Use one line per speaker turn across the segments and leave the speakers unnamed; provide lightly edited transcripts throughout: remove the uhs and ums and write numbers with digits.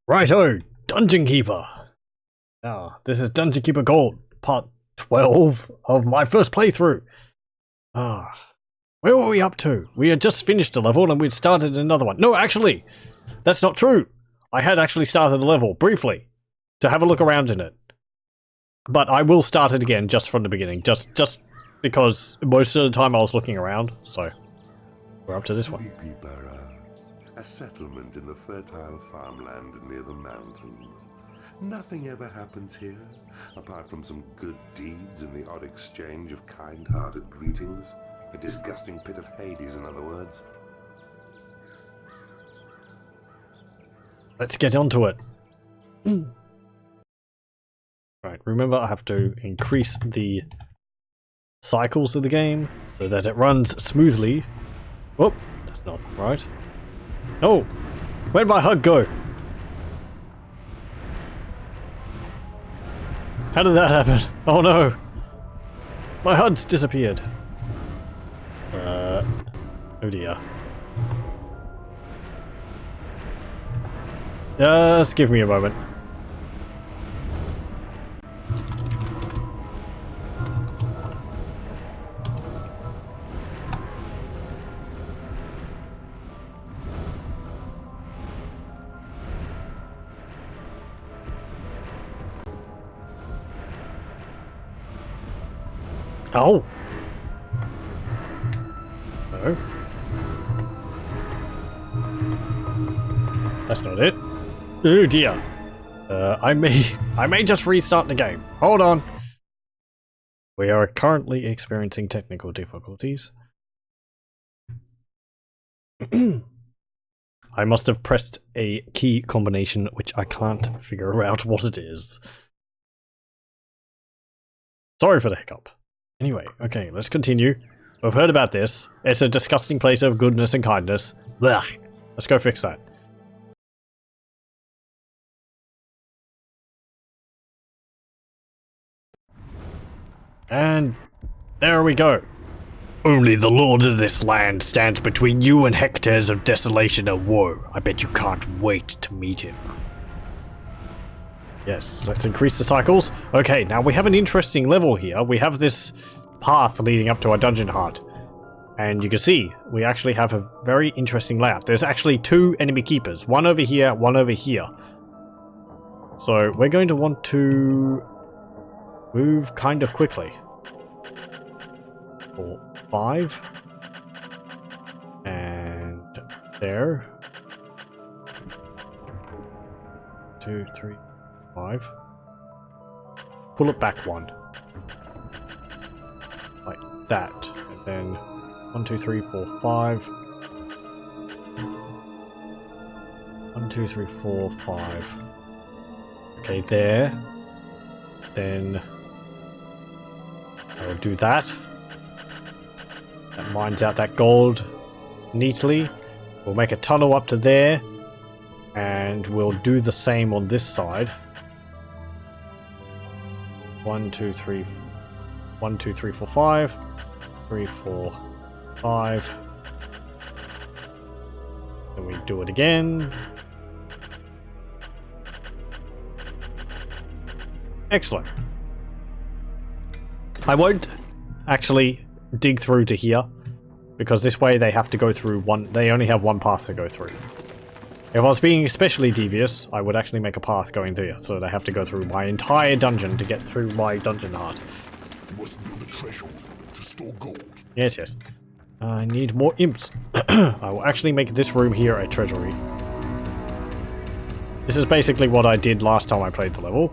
Righto, Dungeon Keeper. Now, this is Dungeon Keeper Gold, part 12 of my first playthrough. Where were we up to? We had just finished a level and we'd started another one. No, actually, that's not true. I had actually started a level, briefly, to have a look around in it. But I will start it again, just from the beginning, just because most of the time I was looking around, so we're up to this one.
A settlement in the fertile farmland near the mountains. Nothing ever happens here, apart from some good deeds and the odd exchange of kind-hearted greetings. A disgusting pit of Hades, in other words.
Let's get onto it. Right, remember I have to increase the cycles of the game so that it runs smoothly. Whoop, that's not right. No! Where'd my HUD go? How did that happen? Oh no! My HUD's disappeared. Oh dear. Just give me a moment. Oh! No. That's not it. Oh dear. I may just restart the game. Hold on. We are currently experiencing technical difficulties. I must have pressed a key combination which I can't figure out what it is. Sorry for the hiccup. Anyway, okay, let's continue. We've heard about this. It's a disgusting place of goodness and kindness. Blech. Let's go fix that. And there we go. Only the lord of this land stands between you and hectares of desolation and woe. I bet you can't wait to meet him. Yes, let's increase the cycles. Okay, now we have an interesting level here. We have this path leading up to our dungeon heart. And you can see, we actually have a very interesting layout. There's actually two enemy keepers. One over here, one over here. So we're going to want to move kind of quickly. 4, 5. And there. 2, 3, 5. Pull it back 1. Like that. And then 1, 2, 3, 4, 5. 1, 2, 3, 4, 5. Okay, there. Then I'll do that. That mines out that gold neatly. We'll make a tunnel up to there. And we'll do the same on this side. 1, 2, 3, 1, 2, 3, 4, 5. 3, 4, 5. Then we do it again. Excellent. I won't actually dig through to here because this way they have to go through one. They only have one path to go through. If I was being especially devious, I would actually make a path going there, so they have to go through my entire dungeon to get through my dungeon heart.
You must build a treasure to store gold.
Yes, yes. I need more imps. I will actually make this room here a treasury. This is basically what I did last time I played the level.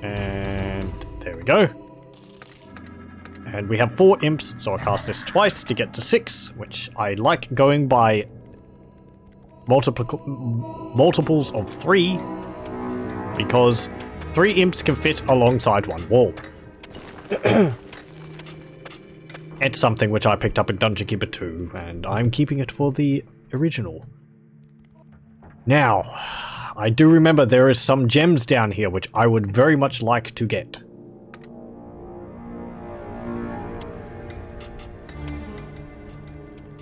And there we go. And we have 4 imps, so I cast this twice to get to 6, which I like going by multiples of 3, because 3 imps can fit alongside one wall. It's something which I picked up in Dungeon Keeper 2, and I'm keeping it for the original. Now, I do remember there is some gems down here which I would very much like to get.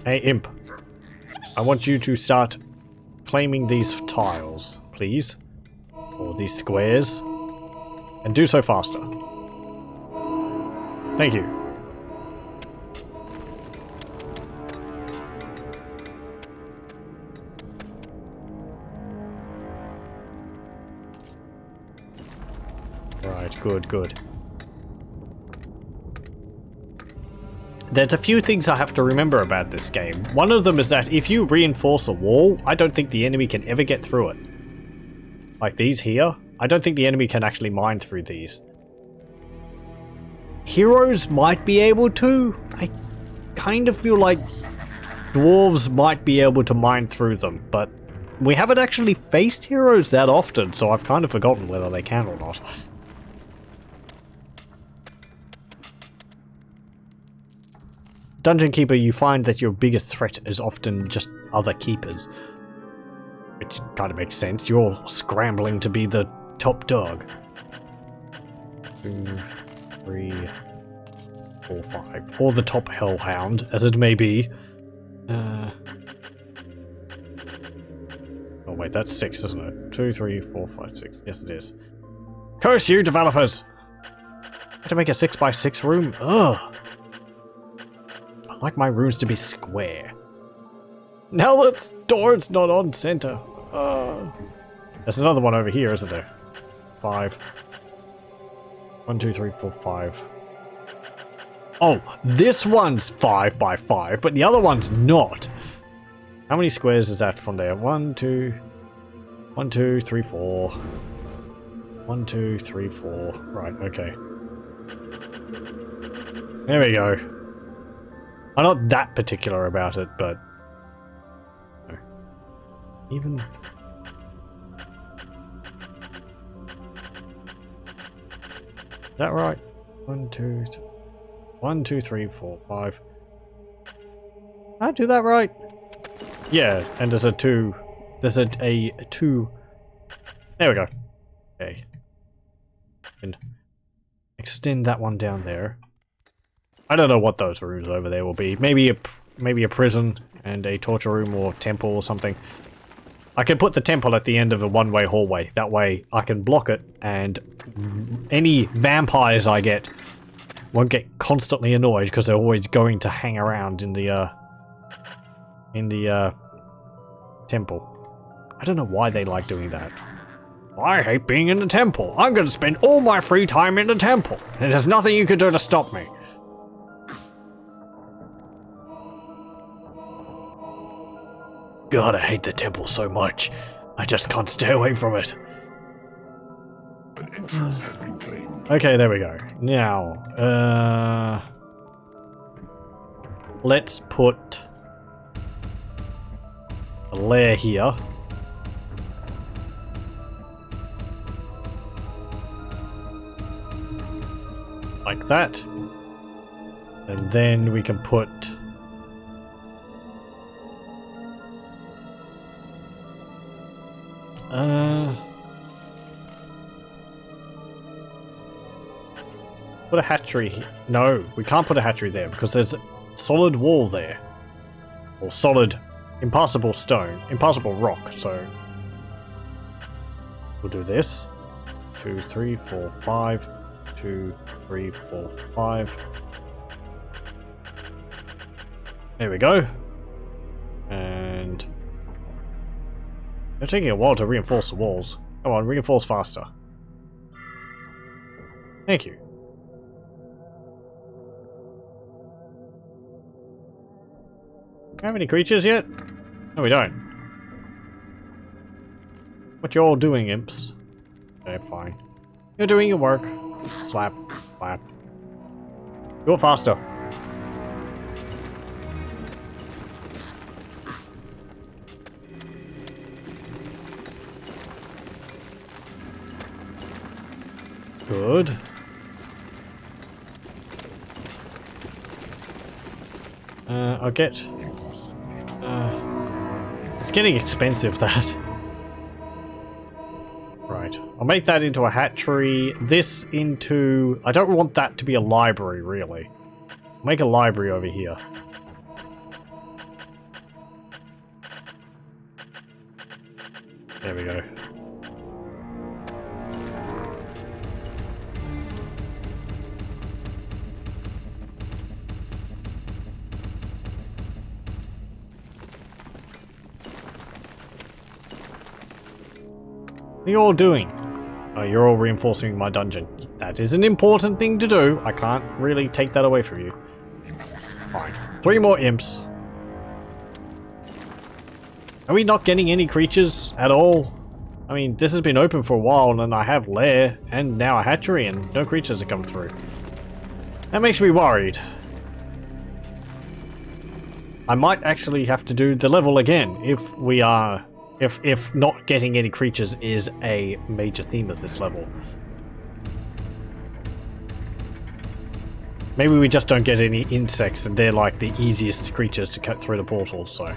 Hey, imp. I want you to start claiming these tiles, please. Or these squares. And do so faster. Thank you. Right, good, good. There's a few things I have to remember about this game. One of them is that if you reinforce a wall, I don't think the enemy can ever get through it. Like these here, I don't think the enemy can actually mine through these. Heroes might be able to. I kind of feel like dwarves might be able to mine through them, but we haven't actually faced heroes that often, so I've kind of forgotten whether they can or not. Dungeon Keeper, you find that your biggest threat is often just other keepers. Which kind of makes sense. You're scrambling to be the top dog. 2, 3, 4, 5. Or the top hellhound, as it may be. Oh wait, that's 6, isn't it? 2, 3, 4, 5, 6. Yes, it is. Curse you, developers! I have to make a 6x6 room? Ugh! I like my rooms to be square. Now that door's not on center. There's another one over here, isn't there? 5. 1, 2, 3, 4, 5. Oh, this one's 5 by 5, but the other one's not. How many squares is that from there? 1, 2, 3, 4. 1, 2, 3, 4. Right, okay. There we go. I'm not that particular about it, but... Even... Is that right? 1, 2, 3, 4, 5. I do that right? Yeah, and there's a 2. There's a 2. There we go. Okay. And extend that one down there. I don't know what those rooms over there will be. Maybe a prison and a torture room or temple or something. I can put the temple at the end of a one-way hallway. That way I can block it and any vampires I get won't get constantly annoyed because they're always going to hang around in the temple. I don't know why they like doing that. I hate being in the temple. I'm going to spend all my free time in the temple. And there's nothing you can do to stop me. God, I hate the temple so much. I just can't stay away from it.
An entrance has been claimed.
Okay, there we go. Now, let's put a lair here. Like that. And then we can put... Put a hatchery here. No, we can't put a hatchery there because there's a solid wall there. Or solid, impassable stone, impassable rock, so... We'll do this. 2, 3, 4, 5. 2, 3, 4, 5. There we go. And... It's taking a while to reinforce the walls. Come on, reinforce faster. Thank you. Do we have any creatures yet? No, we don't. What you all doing, imps? Okay, fine. You're doing your work. Slap. Slap. Do it faster. Good. I'll get... it's getting expensive, that. Right. I'll make that into a hatchery. This into... I don't want that to be a library, really. Make a library over here. There we go. What are you all doing? Oh, you're all reinforcing my dungeon. That is an important thing to do. I can't really take that away from you. Fine. 3 more imps. Are we not getting any creatures at all? I mean, this has been open for a while and I have lair and now a hatchery and no creatures have come through. That makes me worried. I might actually have to do the level again if we are... If not getting any creatures is a major theme of this level. Maybe we just don't get any insects and they're like the easiest creatures to cut through the portal, so...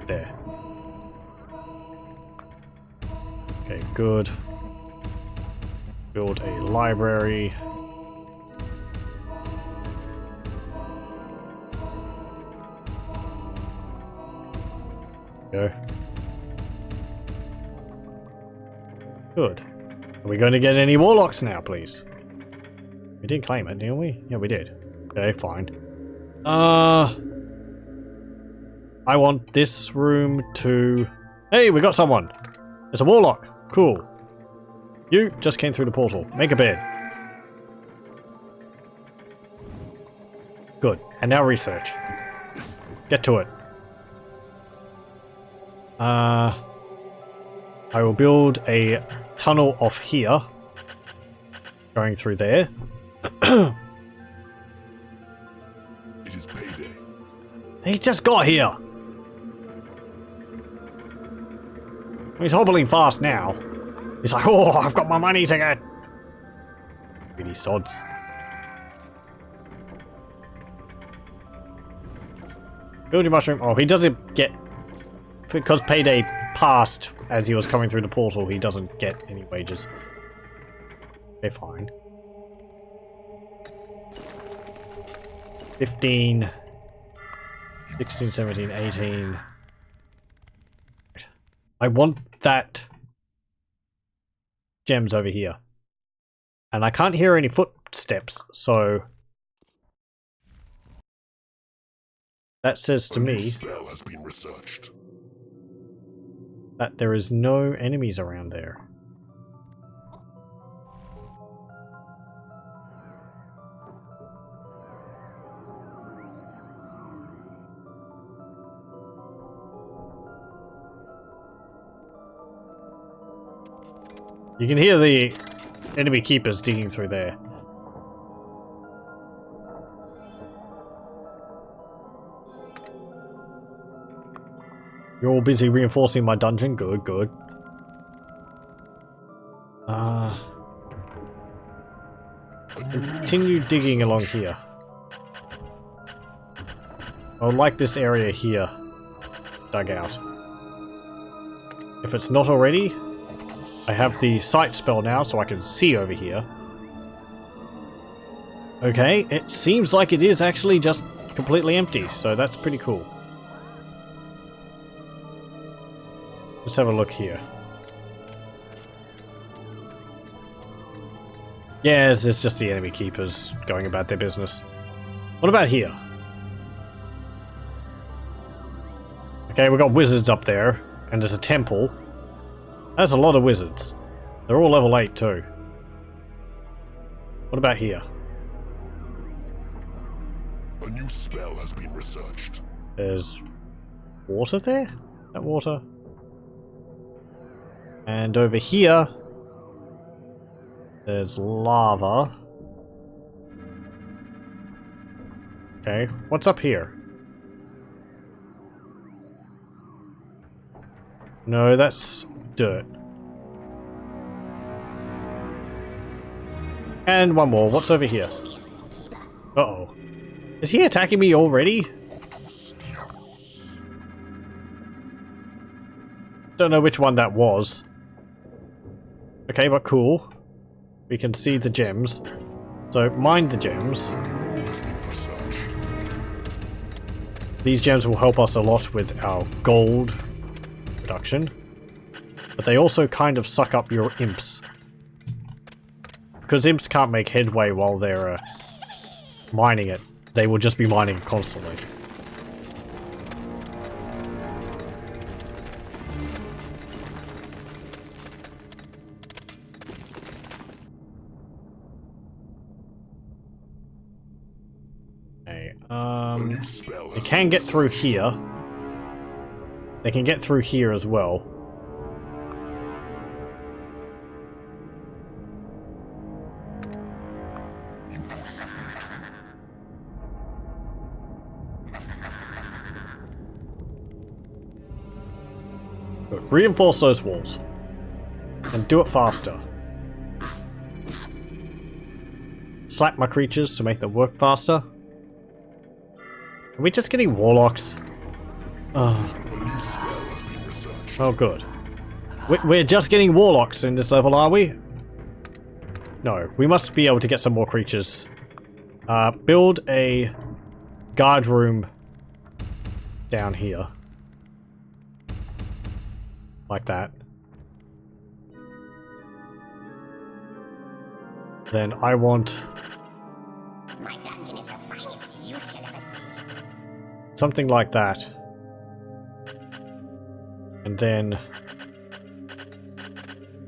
There. Okay, good. Build a library. Go. Good. Are we going to get any warlocks now, please? We did claim it, didn't we? Yeah, we did. Okay, fine. I want this room to... Hey, we got someone! It's a warlock! Cool. You just came through the portal. Make a bed. Good. And now research. Get to it. I will build a tunnel off here. Going through there.
It is payday.
He just got here! He's hobbling fast now. He's like, oh, I've got my money to get. Really sods. Build your mushroom. Oh, he doesn't get... Because payday passed as he was coming through the portal, he doesn't get any wages. Okay, fine. 15, 16, 17, 18. I want that gems over here. And I can't hear any footsteps, so that says to me
Spell has been researched.
that there is no enemies around there. You can hear the enemy keepers digging through there. You're all busy reinforcing my dungeon. Good, good. Continue digging along here. I would like this area here dug out. If it's not already, I have the sight spell now so I can see over here. Okay, it seems like it is actually just completely empty, so that's pretty cool. Let's have a look here. Yeah, it's just the enemy keepers going about their business. What about here? Okay, we've got wizards up there, and there's a temple. That's a lot of wizards. They're all level 8 too. What about here?
A new spell has been researched.
There's water there? That water? And over here, there's lava. Okay, what's up here? No, that's dirt. And one more. What's over here? Uh-oh. Is he attacking me already? Don't know which one that was. Okay, but cool. We can see the gems. So, mine the gems. These gems will help us a lot with our gold. production. But they also kind of suck up your imps. Because imps can't make headway while they're mining it. They will just be mining it constantly. Okay, they can get through here. They can get through here as well. Good. Reinforce those walls. And do it faster. Slap my creatures to make them work faster. Are we just getting warlocks? Oh, oh good. We're just getting warlocks in this level, are we? No, we must be able to get some more creatures. Build a guard room down here. Like that. Then I want something like that. And then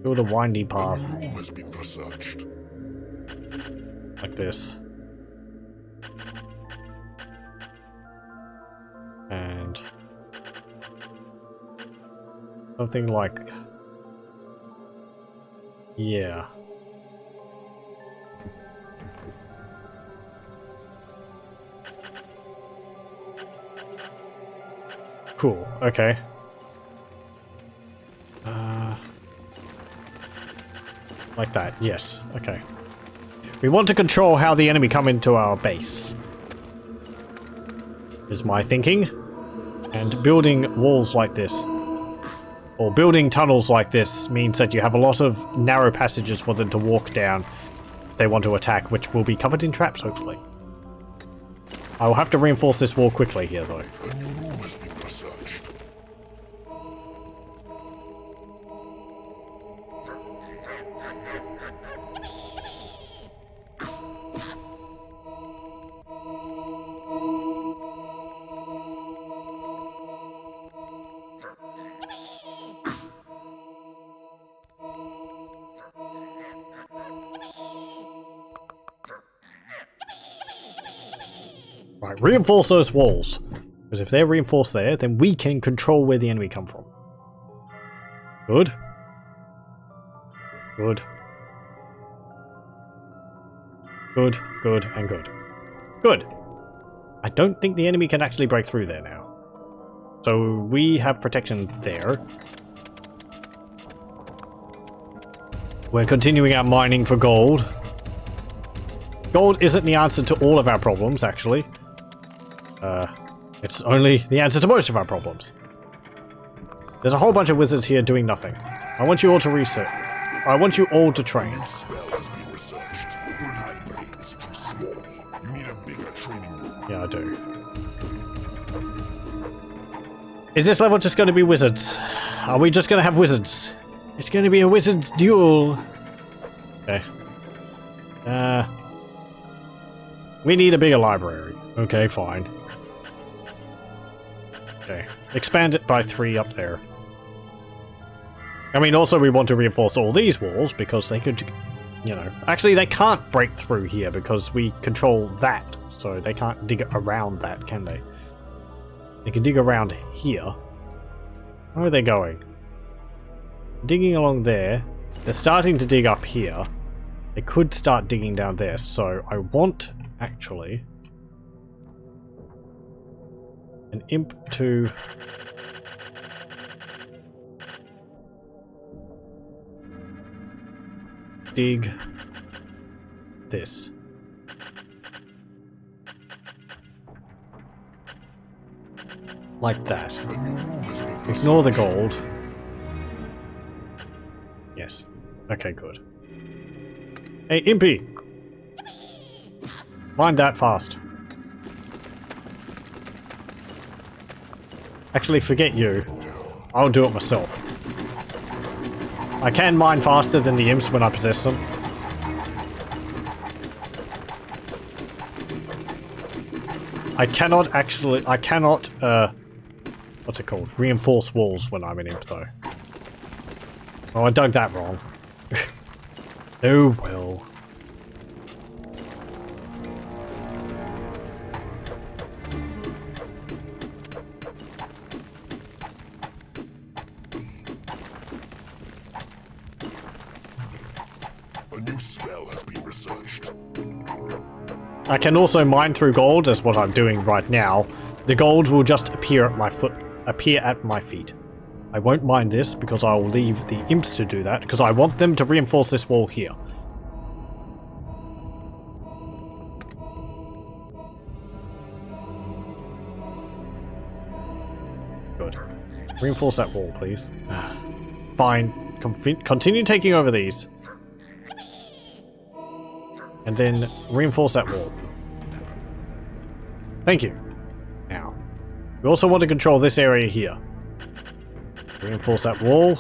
build a windy path. Like this. And something like, yeah. Cool, okay. Like that, yes, okay. We want to control how the enemy come into our base. Is my thinking. And building walls like this, or building tunnels like this, means that you have a lot of narrow passages for them to walk down if they want to attack, which will be covered in traps, hopefully. I will have to reinforce this wall quickly here, though. Right, reinforce those walls. Because if they're reinforced there, then we can control where the enemy come from. Good. Good. Good, good, and good. Good. I don't think the enemy can actually break through there now. So we have protection there. We're continuing our mining for gold. Gold isn't the answer to all of our problems, actually. It's only the answer to most of our problems. There's a whole bunch of wizards here doing nothing. I want you all to research. I want you all to train. Yeah, I do. Is this level just going to be wizards? Are we just going to have wizards? It's going to be a wizard's duel. Okay. We need a bigger library. Okay, fine. Okay. Expand it by 3 up there. I mean, also we want to reinforce all these walls because they could, you know... Actually, they can't break through here because we control that. So they can't dig around that, can they? They can dig around here. Where are they going? Digging along there. They're starting to dig up here. They could start digging down there. So I want, actually... an imp to... dig this. Like that. Ignore the gold. Yes. Okay, good. Hey, Impy! Mind that fast. Actually, forget you. I'll do it myself. I can mine faster than the imps when I possess them. I cannot, what's it called? Reinforce walls when I'm an imp, though. Oh, I dug that wrong. Oh, well.
A new spell has been researched.
I can also mine through gold, as what I'm doing right now. The gold will just appear at my feet. I won't mine this because I will leave the imps to do that, because I want them to reinforce this wall here. Good. Reinforce that wall, please. Fine. Continue taking over these. And then reinforce that wall. Thank you. Now, we also want to control this area here. Reinforce that wall.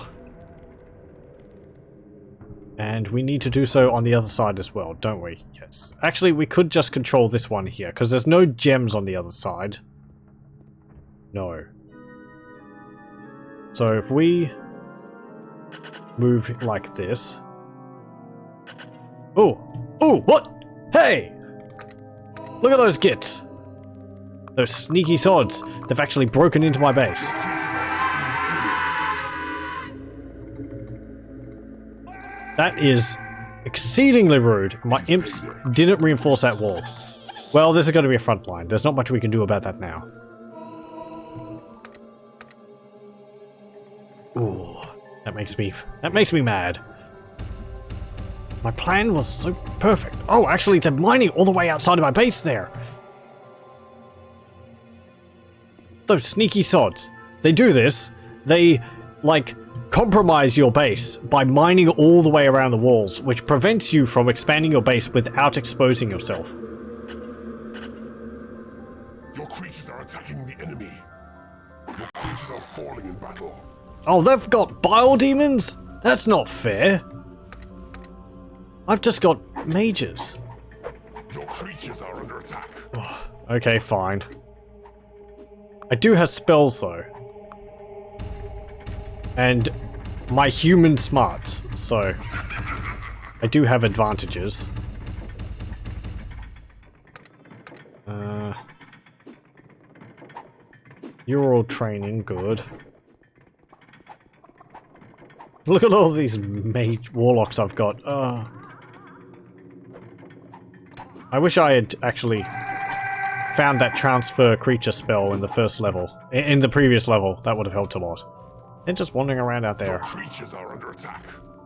And we need to do so on the other side as well, don't we? Yes. Actually, we could just control this one here, because there's no gems on the other side. No. So if we move like this... Oh! Oh, what? Hey! Look at those gits! Those sneaky sods. They've actually broken into my base. That is exceedingly rude. My imps didn't reinforce that wall. Well, this is going to be a front line. There's not much we can do about that now. Ooh, that makes me mad. My plan was so perfect. Oh, actually, they're mining all the way outside of my base there. Those sneaky sods. They do this. They, like, compromise your base by mining all the way around the walls, which prevents you from expanding your base without exposing yourself.
Your creatures are attacking the enemy. Your creatures are falling in battle.
Oh, they've got bile demons? That's not fair. I've just got mages.
Your creatures are under attack.
Okay, fine. I do have spells, though. And my human smarts, so I do have advantages. You're all training, good. Look at all these mage warlocks I've got. I wish I had actually found that transfer creature spell in the first level. In the previous level, that would have helped a lot. They're just wandering around out there.
Your creatures are under attack.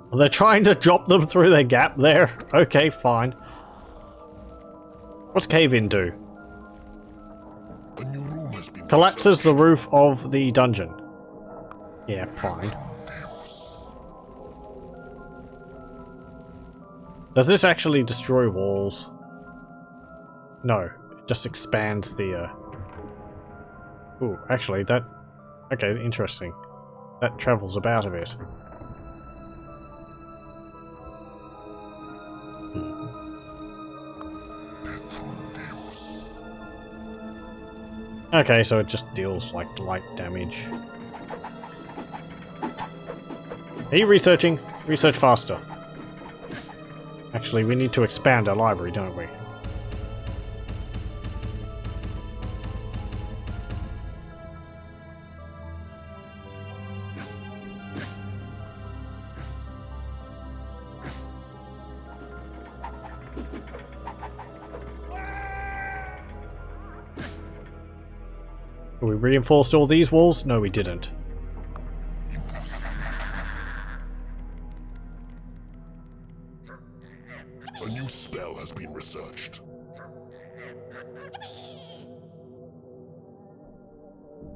Well, they're trying to drop them through their gap there. Okay, fine. What's cave-in do?
A new room has been
Collapses the roof of the dungeon. Yeah, fine. Does this actually destroy walls? No, it just expands the, Ooh, actually, that... Okay, interesting. That travels about a bit. Okay, so it just deals, like, light damage. Are you researching? Research faster. Actually, we need to expand our library, don't we? We reinforced all these walls? No, we didn't.
A new spell has been researched.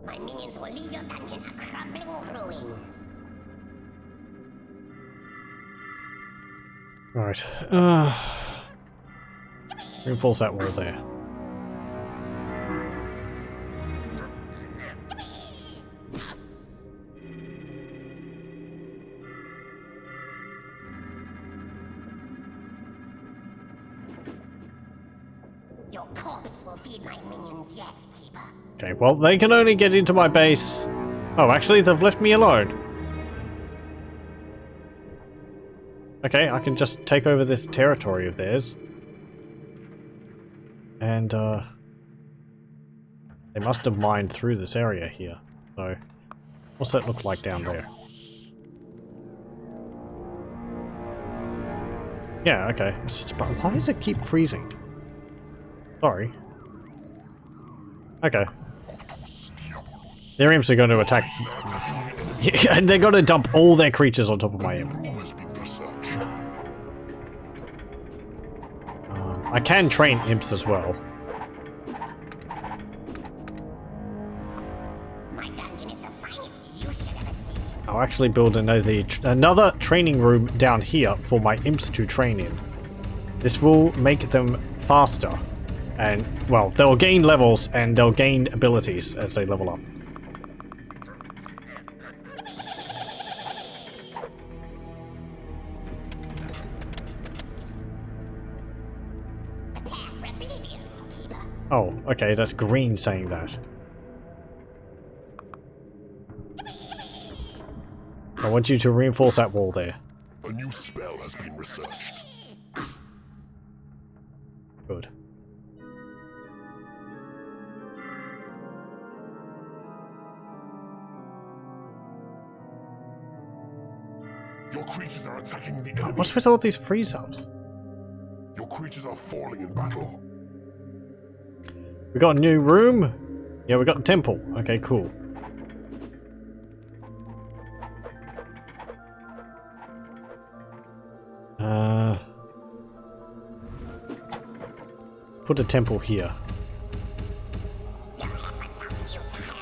My minions will leave your dungeon a crumbling ruin.
Right. Reinforce that wall there.
Your corpse will feed my minions yet, Keeper.
Okay, well, they can only get into my base. Oh, actually, they've left me alone. Okay, I can just take over this territory of theirs. And, they must have mined through this area here. So, what's that look like down there? Yeah, okay. It's just, but why does it keep freezing? Sorry. Okay. Their imps are going to attack. Yeah, and they're going to dump all their creatures on top of my imp. I can train imps as well.
My dungeon is the finest you should ever see.
I'll actually build another training room down here for my imps to train in. This will make them faster. And, well, they'll gain levels and they'll gain abilities as they level up.
Prepare for oblivion, Keeper.
Oh, okay, that's green saying that. I want you to reinforce that wall there.
A new spell has been researched.
Good.
Your creatures are attacking the enemy.
What's with all these freeze-ups?
Your creatures are falling in battle.
We got a new room? Yeah, we got the temple. Okay, cool. Put a temple here.
Your efforts are futile.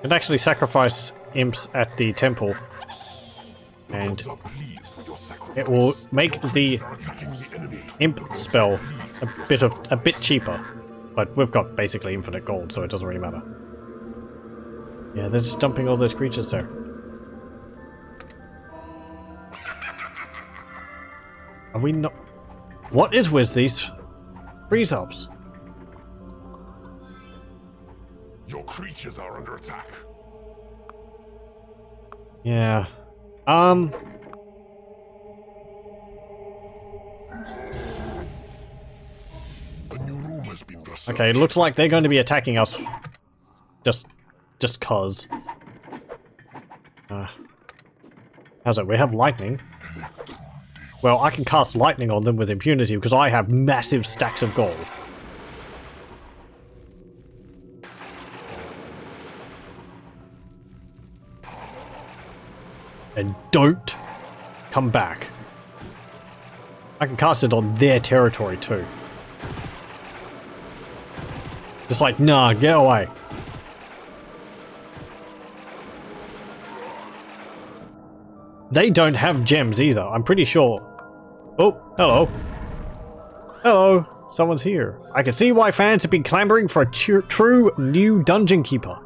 Could actually sacrifice imps at the temple, and
Gods are pleased with your sacrifice.
it will make the
Creatures are attacking the enemy.
imp spell a bit cheaper. But we've got basically infinite gold, so it doesn't really matter. Yeah, they're just dumping all those creatures there. Are we not? What is with these freeze-ups?
Your creatures are under attack.
Yeah.
A new room has been researched.
Okay, it looks like they're going to be attacking us. Just cause. How's it? We have lightning. Well, I can cast lightning on them with impunity because I have massive stacks of gold. And don't come back. I can cast it on their territory too. Just like, nah, get away. They don't have gems either, I'm pretty sure. Oh, hello. Hello, someone's here. I can see why fans have been clamoring for a true new Dungeon Keeper.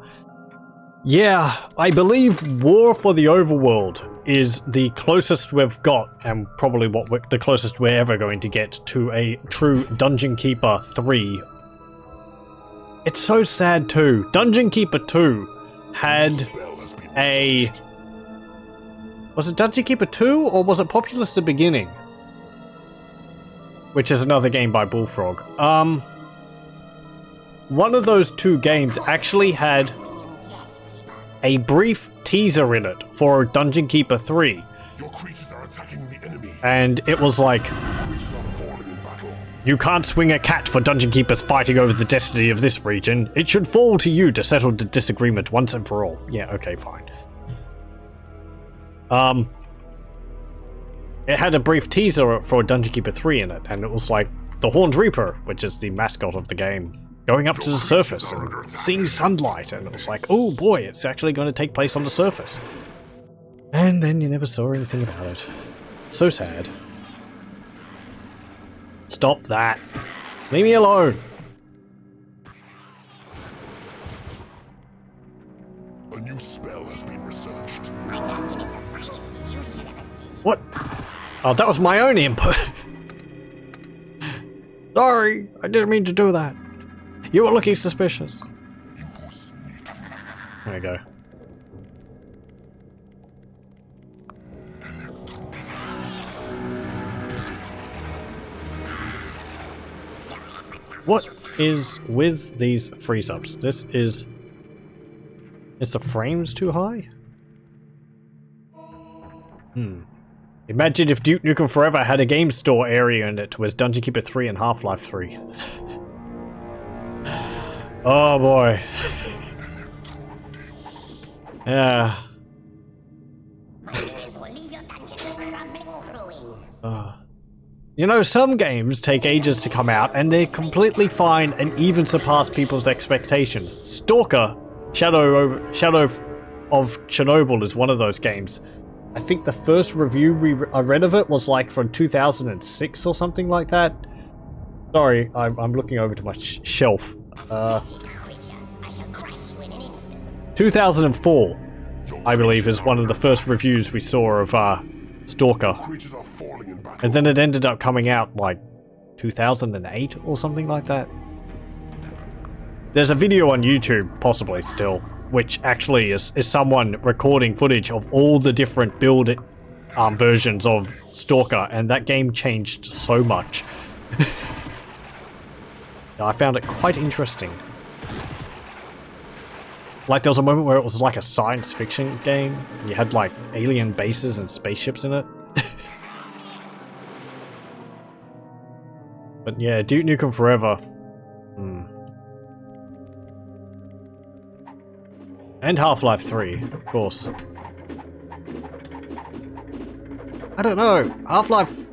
Yeah, I believe War for the Overworld is the closest we've got, and probably the closest we're ever going to get to a true Dungeon Keeper 3. It's so sad too. Dungeon Keeper 2 had
Spell has been
a... Was it Dungeon Keeper 2 or was it Populous the Beginning? Which is another game by Bullfrog. One of those two games actually had a brief teaser in it for Dungeon Keeper 3.
Your creatures are attacking the enemy.
And it was like,
Creatures are falling in battle.
you can't swing a cat for Dungeon Keepers fighting over the destiny of this region. It should fall to you to settle the disagreement once and for all. Yeah, okay, fine. It had a brief teaser for Dungeon Keeper 3 in it, and it was like the Horned Reaper, which is the mascot of the game, going up to the surface and seeing sunlight, and it was like, oh boy, it's actually going to take place on the surface. And then you never saw anything about it. So sad. Stop that. Leave me alone.
A new spell has been researched.
My dungeon is the finest you should ever see.
What? Oh, that was my own input. Sorry, I didn't mean to do that. You were looking suspicious. There we go. What is with these freeze-ups? This is... Is the frames too high? Imagine if Duke Nukem Forever had a game store area in it with Dungeon Keeper 3 and Half-Life 3. Oh boy. Yeah. You know, some games take ages to come out and they're completely fine and even surpass people's expectations. Stalker, Shadow of Chernobyl is one of those games. I think the first review I read of it was like from 2006 or something like that. Sorry, I'm looking over to my shelf. 2004, I believe, is one of the first reviews we saw of Stalker.
Creatures are falling in battle.
And then it ended up coming out like 2008 or something like that. There's a video on YouTube, possibly still, which actually is someone recording footage of all the different build versions of Stalker, and that game changed so much. I found it quite interesting. Like, there was a moment where it was like a science fiction game, and you had like alien bases and spaceships in it. But yeah, Duke Nukem Forever. And Half-Life 3, of course. I don't know, Half-Life...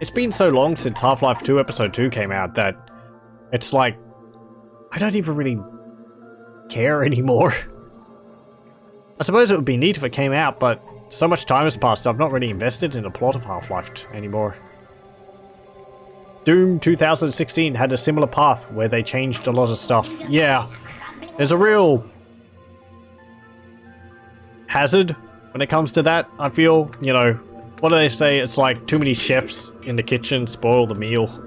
It's been so long since Half-Life 2 Episode 2 came out that it's like... I don't even really care anymore. I suppose it would be neat if it came out, but so much time has passed, I've not really invested in the plot of Half-Life anymore. Doom 2016 had a similar path where they changed a lot of stuff. Yeah, there's a real hazard when it comes to that, I feel. You know, what do they say? It's like too many chefs in the kitchen spoil the meal.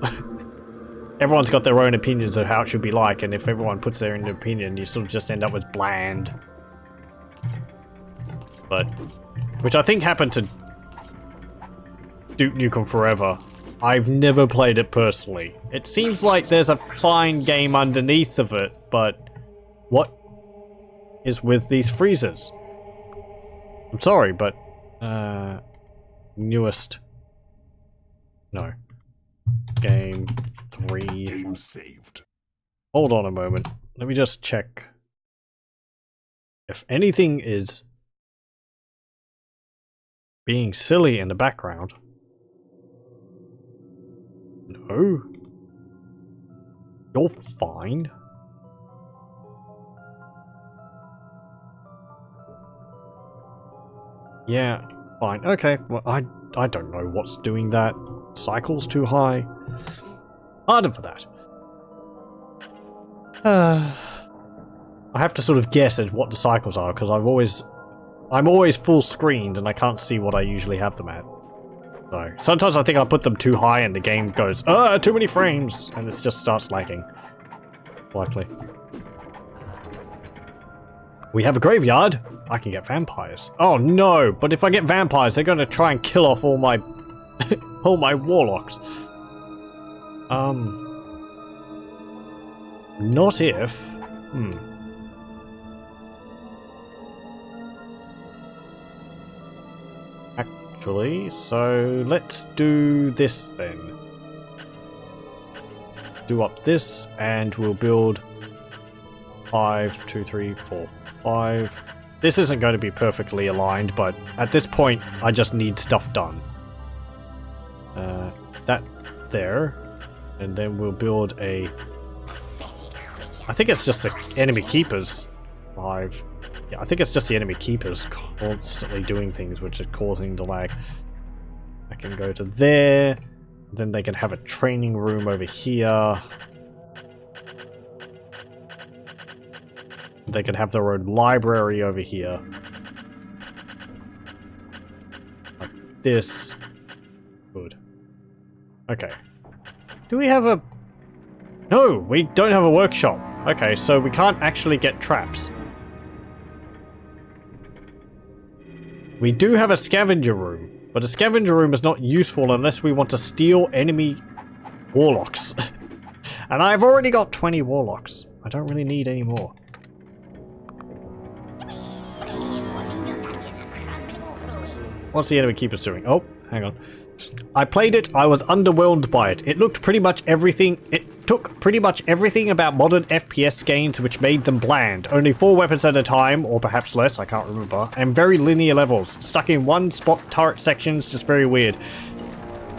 Everyone's got their own opinions of how it should be like, and if everyone puts their own opinion, you sort of just end up with bland. But, which I think happened to Duke Nukem Forever. I've never played it personally. It seems like there's a fine game underneath of it, but what is with these freezes? I'm sorry, but newest, no, game 3.
Game saved.
Hold on a moment. Let me just check if anything is being silly in the background. No. You're fine. Yeah, fine. Okay, well, I don't know what's doing that. Cycle's too high. Harder for that. I have to sort of guess at what the cycles are, because I'm always full screened and I can't see what I usually have them at. So sometimes I think I put them too high and the game goes, too many frames, and it just starts lagging. Likely. We have a graveyard. I can get vampires. Oh no, but if I get vampires, they're gonna try and kill off all my all my warlocks. Not if. Actually, so let's do this then. Do up this, and we'll build 5, 2, 3, 4, 5. This isn't going to be perfectly aligned, but at this point, I just need stuff done. That there, and then we'll build a... I think it's just the enemy keepers. 5. Yeah, I think it's just the enemy keepers constantly doing things which are causing the lag. I can go to there, then they can have a training room over here. They can have their own library over here. this. Good. Okay. Do we have a... No, we don't have a workshop. Okay, so we can't actually get traps. We do have a scavenger room, but a scavenger room is not useful unless we want to steal enemy warlocks. And I've already got 20 warlocks. I don't really need any more. What's the enemy keepers doing? Oh, hang on. I played it, I was underwhelmed by it. It took pretty much everything about modern FPS games which made them bland. Only 4 weapons at a time, or perhaps less, I can't remember. And very linear levels. Stuck in one spot turret sections, just very weird.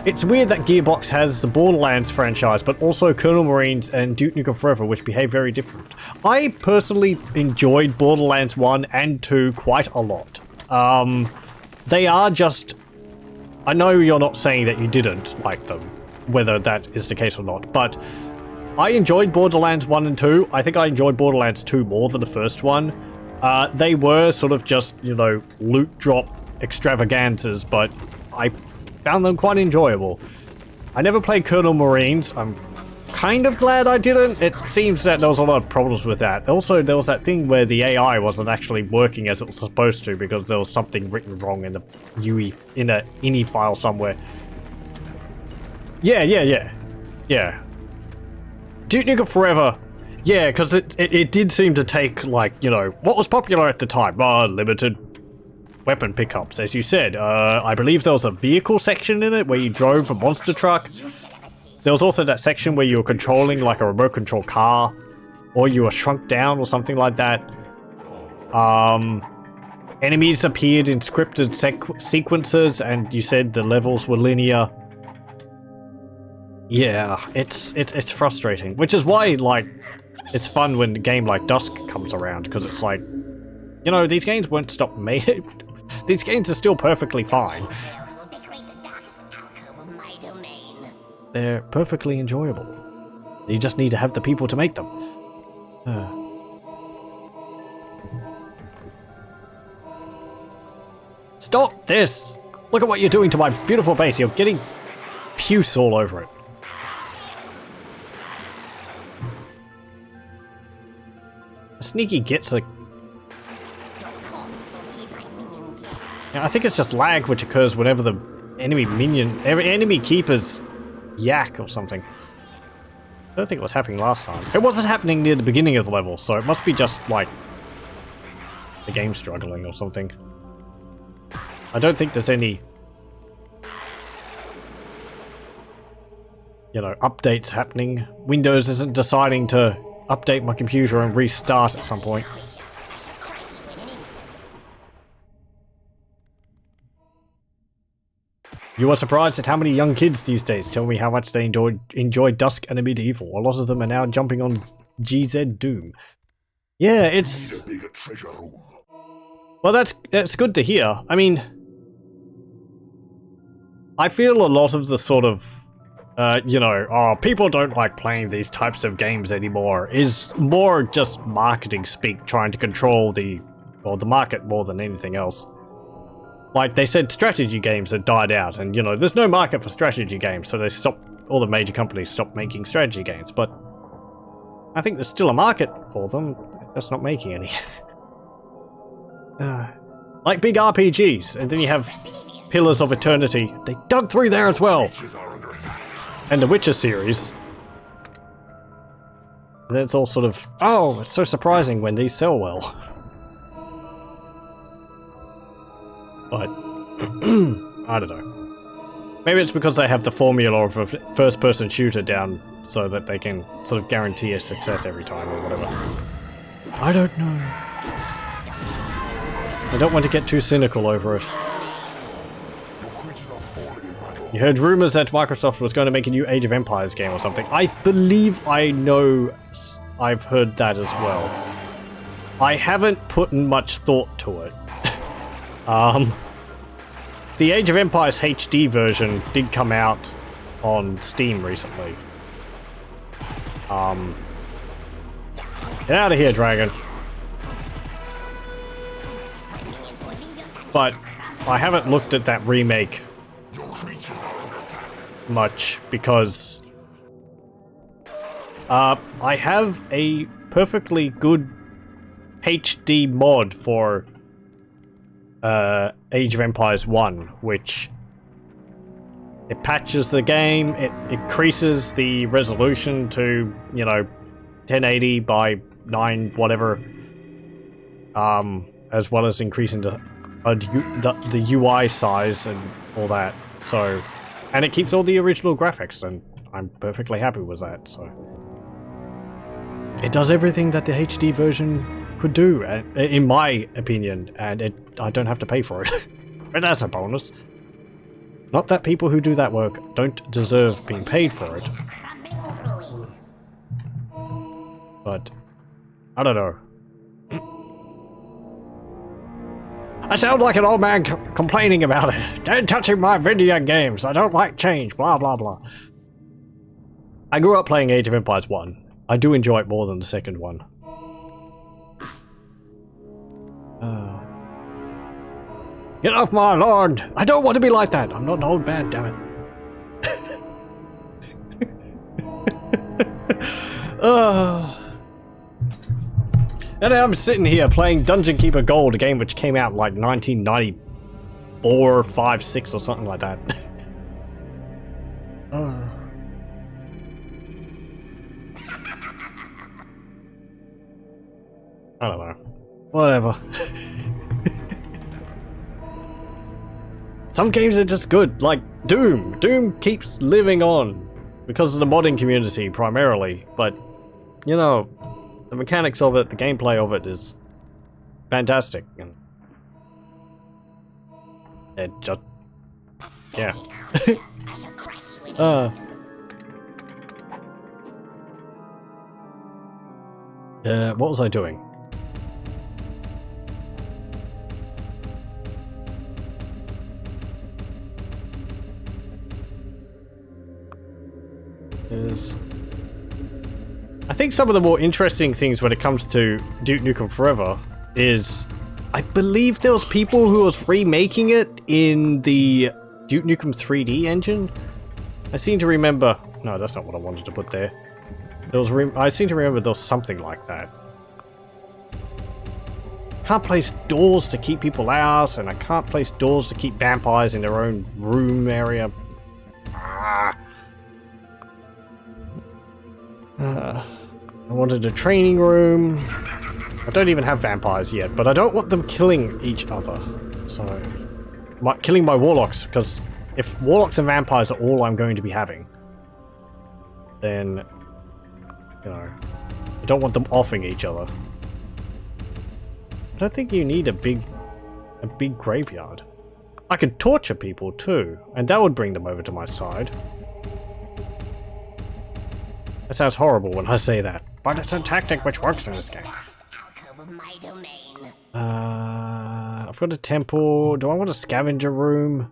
It's weird that Gearbox has the Borderlands franchise, but also Colonel Marines and Duke Nukem Forever, which behave very different. I personally enjoyed Borderlands 1 and 2 quite a lot. They are just... I know you're not saying that you didn't like them, whether that is the case or not, but I enjoyed Borderlands 1 and 2. I think I enjoyed Borderlands 2 more than the first one. They were sort of just, you know, loot drop extravaganzas, but I found them quite enjoyable. I never played Colonel Marines. I'm kind of glad I didn't. It seems that there was a lot of problems with that. Also, there was that thing where the AI wasn't actually working as it was supposed to because there was something written wrong in the UE, in a INI file somewhere. Yeah. Duke Nukem Forever. Yeah, because it did seem to take, like, you know, what was popular at the time? Limited weapon pickups, as you said. I believe there was a vehicle section in it where you drove a monster truck. There was also that section where you were controlling like a remote control car, or you were shrunk down or something like that. Enemies appeared in scripted sequences, and you said the levels were linear. Yeah, it's frustrating, which is why, like, it's fun when a game like Dusk comes around, because it's like, you know, these games won't stop made. These games are still perfectly fine. They're perfectly enjoyable. You just need to have the people to make them. Stop this! Look at what you're doing to my beautiful base. You're getting puce all over it. Sneaky gets a... Yeah, I think it's just lag which occurs whenever the enemy keepers yak or something. I don't think it was happening last time. It wasn't happening near the beginning of the level, so it must be just, like, the game struggling or something. I don't think there's any, you know, updates happening. Windows isn't deciding to update my computer and restart at some point. You are surprised at how many young kids these days tell me how much they enjoy Dusk and Medieval. A lot of them are now jumping on GZ Doom. Yeah, it's... Well, that's good to hear. I mean, I feel a lot of the sort of, you know, oh, people don't like playing these types of games anymore is more just marketing speak, trying to control the market more than anything else. Like, they said strategy games had died out, and, you know, there's no market for strategy games, so they stopped, all the major companies stopped making strategy games, but I think there's still a market for them, just not making any. Like big RPGs, and then you have Pillars of Eternity. They dug through there as well. And the Witcher series. And then it's all sort of, oh, it's so surprising when these sell well. But, I don't know. Maybe it's because they have the formula of a first-person shooter down so that they can sort of guarantee a success every time or whatever. I don't know. I don't want to get too cynical over it. You heard rumors that Microsoft was going to make a new Age of Empires game or something. I believe I know I've heard that as well. I haven't put much thought to it. The Age of Empires HD version did come out on Steam recently. Get out of here, dragon. But I haven't looked at that remake much because I have a perfectly good HD mod for Age of Empires 1, which it patches the game, it increases the resolution to, you know, 1080 by 9 whatever, as well as increasing the UI size and all that. So, and it keeps all the original graphics, and I'm perfectly happy with that. So, it does everything that the HD version could do, in my opinion, and I don't have to pay for it. But that's a bonus. Not that people who do that work don't deserve being paid for it, but I don't know. I sound like an old man complaining about it. Don't touching my video games. I don't like change. Blah blah blah. I grew up playing Age of Empires 1. I do enjoy it more than the second one. Get off my lawn! I don't want to be like that! I'm not an old man, damn it. And I'm sitting here playing Dungeon Keeper Gold, a game which came out in like 1994, 5, 6 or something like that. I don't know. Whatever. Some games are just good, like Doom. Doom keeps living on because of the modding community primarily, but you know, the mechanics of it, the gameplay of it is fantastic, and it just, yeah. What was I doing? I think some of the more interesting things when it comes to Duke Nukem Forever is, I believe there was people who was remaking it in the Duke Nukem 3D engine. I seem to remember, no, that's not what I wanted to put there. I seem to remember there was something like that. Can't place doors to keep people out, and I can't place doors to keep vampires in their own room area. I wanted a training room. I don't even have vampires yet, but I don't want them killing each other. So, killing my warlocks, because if warlocks and vampires are all I'm going to be having, then, you know, I don't want them offing each other. I don't think you need a big graveyard. I could torture people too, and that would bring them over to my side. That sounds horrible when I say that, but it's a tactic which works in this game. I've got a temple. Do I want a scavenger room?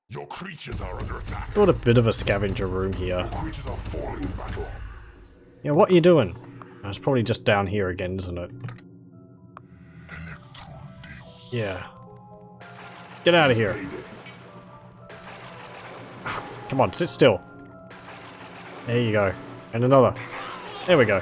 Your creatures are under attack.
I've got a bit of a scavenger room here.
Your creatures are falling in battle.
Yeah, what are you doing? Oh, it's probably just down here again, isn't it? Yeah. Get out of here. Oh, come on, sit still. There you go. And another. There we go.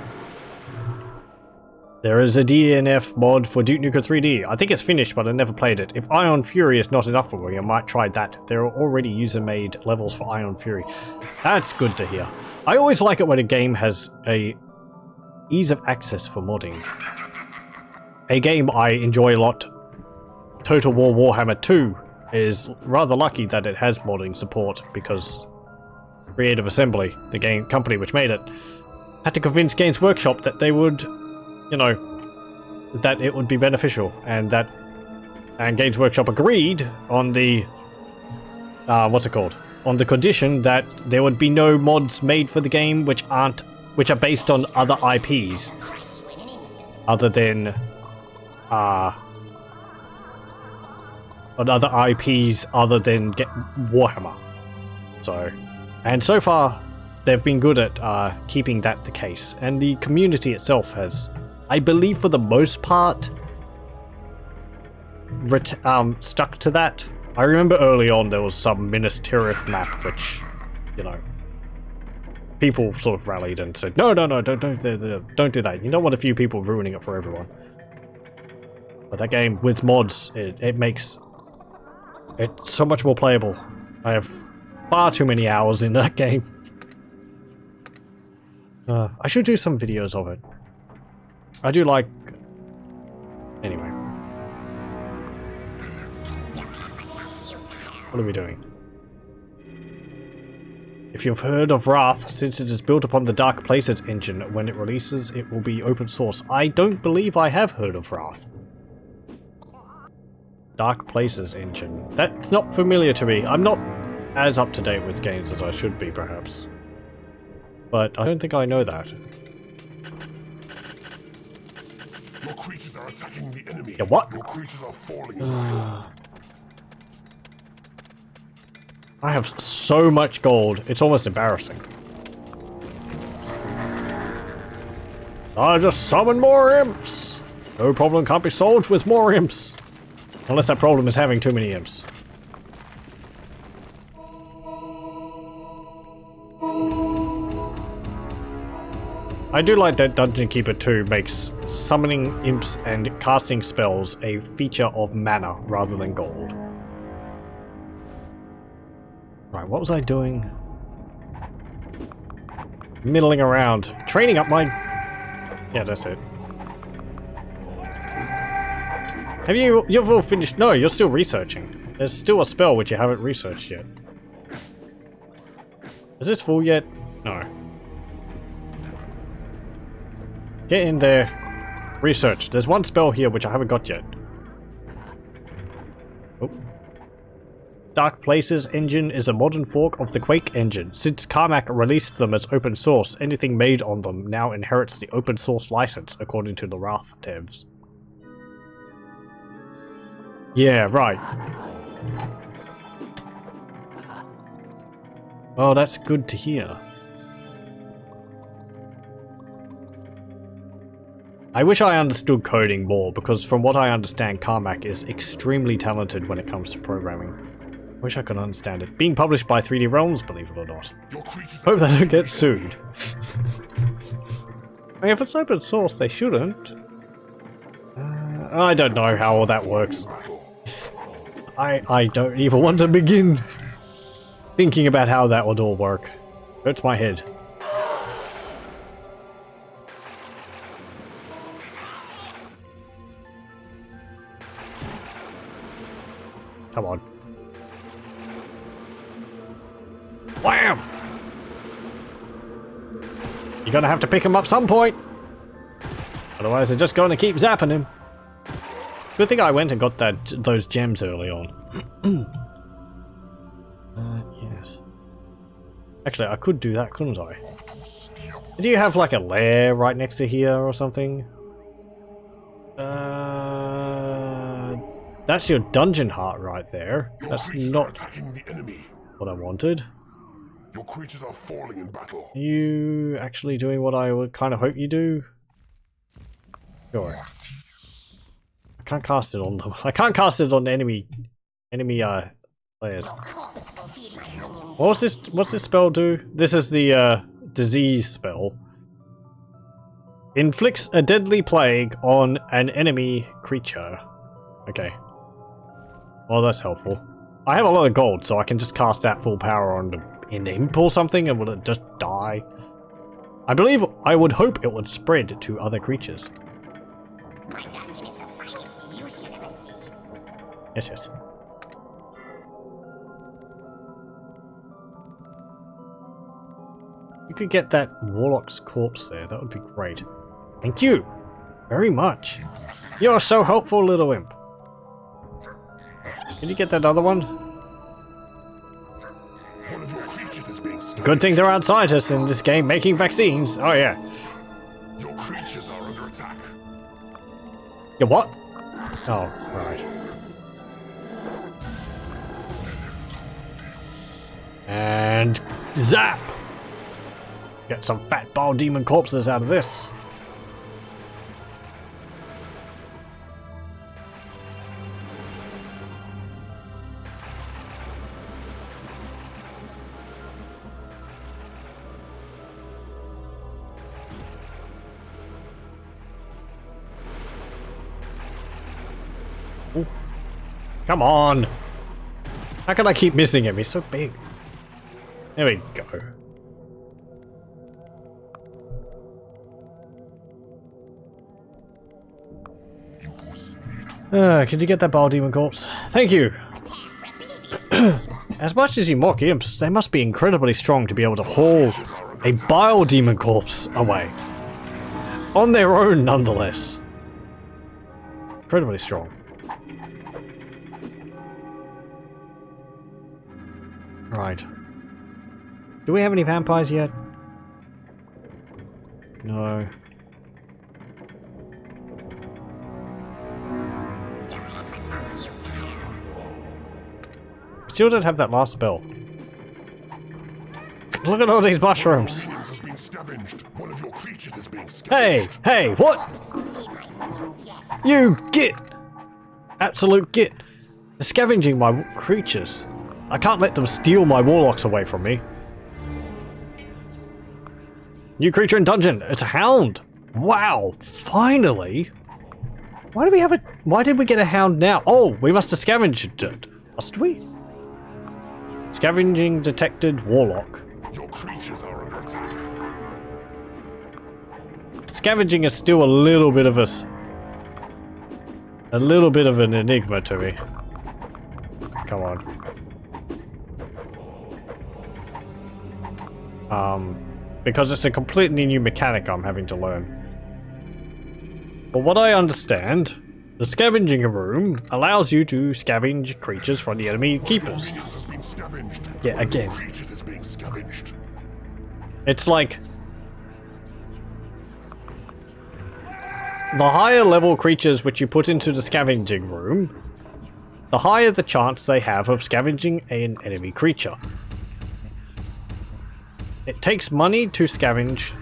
There is a DNF mod for Duke Nukem 3D. I think it's finished, but I never played it. If Ion Fury is not enough for me, I might try that. There are already user-made levels for Ion Fury. That's good to hear. I always like it when a game has a ease of access for modding. A game I enjoy a lot, Total War Warhammer 2, is rather lucky that it has modding support, because Creative Assembly, the game company which made it, had to convince Games Workshop that they would, you know, that it would be beneficial, and Games Workshop agreed on the what's it called? On the condition that there would be no mods made for the game which are based on other IPs other than Warhammer. And so far, they've been good at keeping that the case, and the community itself has, I believe, for the most part, stuck to that. I remember early on there was some Minas Tirith map which, you know, people sort of rallied and said, no, don't do that. You don't want a few people ruining it for everyone. But that game, with mods, it makes it so much more playable. I have far too many hours in that game. I should do some videos of it. I do like... Anyway. What are we doing? If you've heard of Wrath, since it is built upon the Dark Places engine, when it releases, it will be open source. I don't believe I have heard of Wrath. Dark Places engine. That's not familiar to me. I'm not as up to date with games as I should be, perhaps. But I don't think I know that.
Your creatures are attacking the enemy.
Yeah, what?
Your creatures are falling in battle.
I have so much gold, it's almost embarrassing. I just summon more imps! No problem can't be solved with more imps. Unless that problem is having too many imps. I do like that Dungeon Keeper 2 makes summoning imps and casting spells a feature of mana rather than gold. Right, what was I doing? Middling around. Training up my... Yeah, that's it. Have you've all finished? No, you're still researching. There's still a spell which you haven't researched yet. Is this full yet? No. Get in there. Research. There's one spell here which I haven't got yet. Oh. Dark Places engine is a modern fork of the Quake engine. Since Carmack released them as open source, anything made on them now inherits the open source license, according to the Wrath devs. Yeah, right. Oh, that's good to hear. I wish I understood coding more, because from what I understand, Carmack is extremely talented when it comes to programming. I wish I could understand it. Being published by 3D Realms, believe it or not. Hope they don't get sued. I mean, if it's open source, they shouldn't. I don't know how all that works. I don't even want to begin thinking about how that would all work. Hurts my head. Come on. Wham! You're gonna have to pick him up some point. Otherwise they're just gonna keep zapping him. Good thing I went and got those gems early on. Yes. Actually, I could do that, couldn't I? Do you have like a lair right next to here or something? That's your dungeon heart right there. That's not what I wanted.
Your creatures are falling in battle.
Are you actually doing what I would kind of hope you do? Sure. I can't cast it on them. I can't cast it on enemy players. What's this spell do? This is the disease spell. Inflicts a deadly plague on an enemy creature. Okay. Well, that's helpful. I have a lot of gold, so I can just cast that full power on an imp or something, and will it just die? I would hope it would spread to other creatures.
My dungeon is the finest you should ever see.
Yes, yes. You could get that warlock's corpse there. That would be great. Thank you very much. You're so helpful, little imp. Can you get that other one?
One of your creatures is being stung.
Good thing there aren't scientists in this game making vaccines. Oh yeah.
Your creatures are under attack.
Yeah, what? Oh, right. And zap! Get some fat bile demon corpses out of this. Ooh. Come on! How can I keep missing him? He's so big. There we go. Can you get that bile demon corpse? Thank you! As much as you mock imps, they must be incredibly strong to be able to haul a bile demon corpse away. On their own, nonetheless. Incredibly strong. Right. Do we have any vampires yet? No. Still don't have that last spell. Look at all these mushrooms.
Has been scavenged. One of your creatures is being
Hey! Hey! What? You git! Absolute git! They're scavenging my creatures. I can't let them steal my warlocks away from me. New creature in dungeon. It's a hound. Wow! Finally! Why do we have a? Why did we get a hound now? Oh, we must have scavenged it. Must we? Scavenging detected warlock.
Your creatures are under attack.
Scavenging is still a little bit of an enigma to me. Come on. Because it's a completely new mechanic I'm having to learn. But what I understand, the scavenging room allows you to scavenge creatures from the enemy keepers.
Has been scavenged.
Yeah, again.
Creatures is being scavenged.
It's like the higher level creatures which you put into the scavenging room, the higher the chance they have of scavenging an enemy creature. It takes money to scavenge.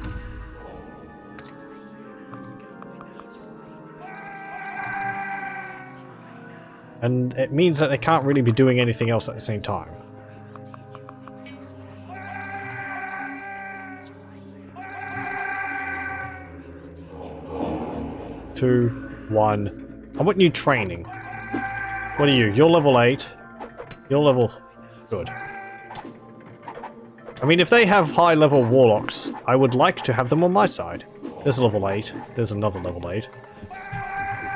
And it means that they can't really be doing anything else at the same time. Two, one. I want you training. What are you? You're level 8. You're level... Good. I mean, if they have high level warlocks, I would like to have them on my side. There's a level 8. There's another level 8.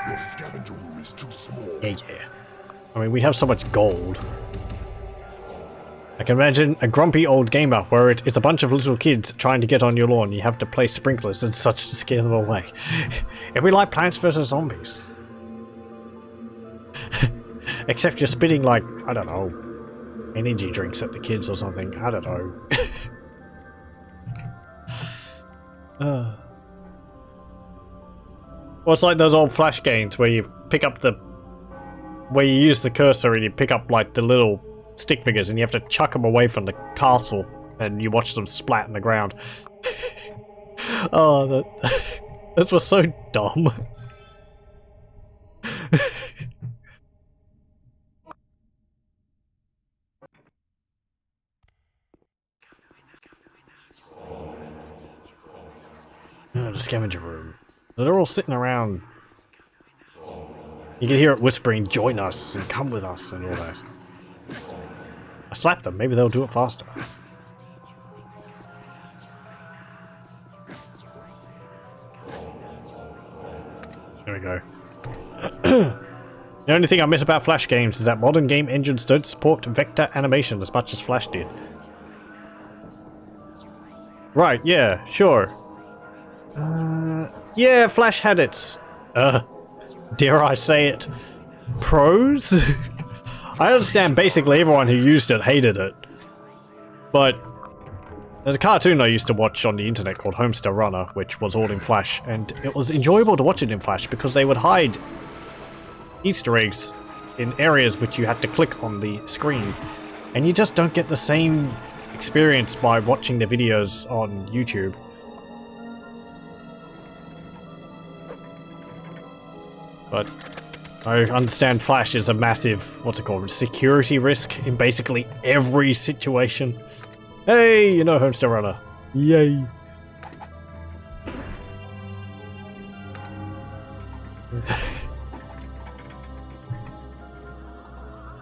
Your scavenger room is too small.
Yeah. I mean, we have so much gold. I can imagine a grumpy old gamer where it is a bunch of little kids trying to get on your lawn. You have to place sprinklers and such to scare them away. It'd be like Plants vs. Zombies. Except you're spitting like, I don't know, energy drinks at the kids or something. I don't know. Well, it's like those old Flash games where you pick up the... where you use the cursor and you pick up like the little stick figures and you have to chuck them away from the castle and you watch them splat in the ground. Oh, that was so dumb. The scavenger room. They're all sitting around. You can hear it whispering, "Join us and come with us," and all that. I slapped them. Maybe they'll do it faster. There we go. The only thing I miss about Flash games is that modern game engines don't support vector animation as much as Flash did. Right, yeah, sure. Yeah, Flash had its, dare I say it, pros? I understand basically everyone who used it hated it. But there's a cartoon I used to watch on the internet called Homestar Runner, which was all in Flash, and it was enjoyable to watch it in Flash because they would hide Easter eggs in areas which you had to click on the screen. And you just don't get the same experience by watching the videos on YouTube. But I understand Flash is a massive, what's it called, security risk in basically every situation. Hey, you know Homestar Runner. Yay.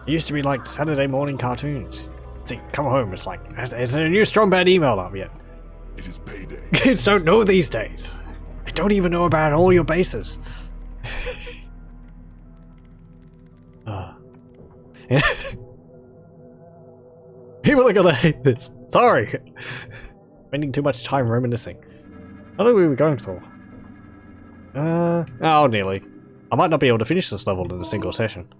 It used to be like Saturday morning cartoons. See, come home, it's like, is there a new Strong Bad email up yet?
It is payday.
Kids don't know these days. They don't even know about all your bases. People are gonna hate this. Sorry. Spending too much time reminiscing. I don't know where we were going for. Oh, nearly. I might not be able to finish this level in a single session.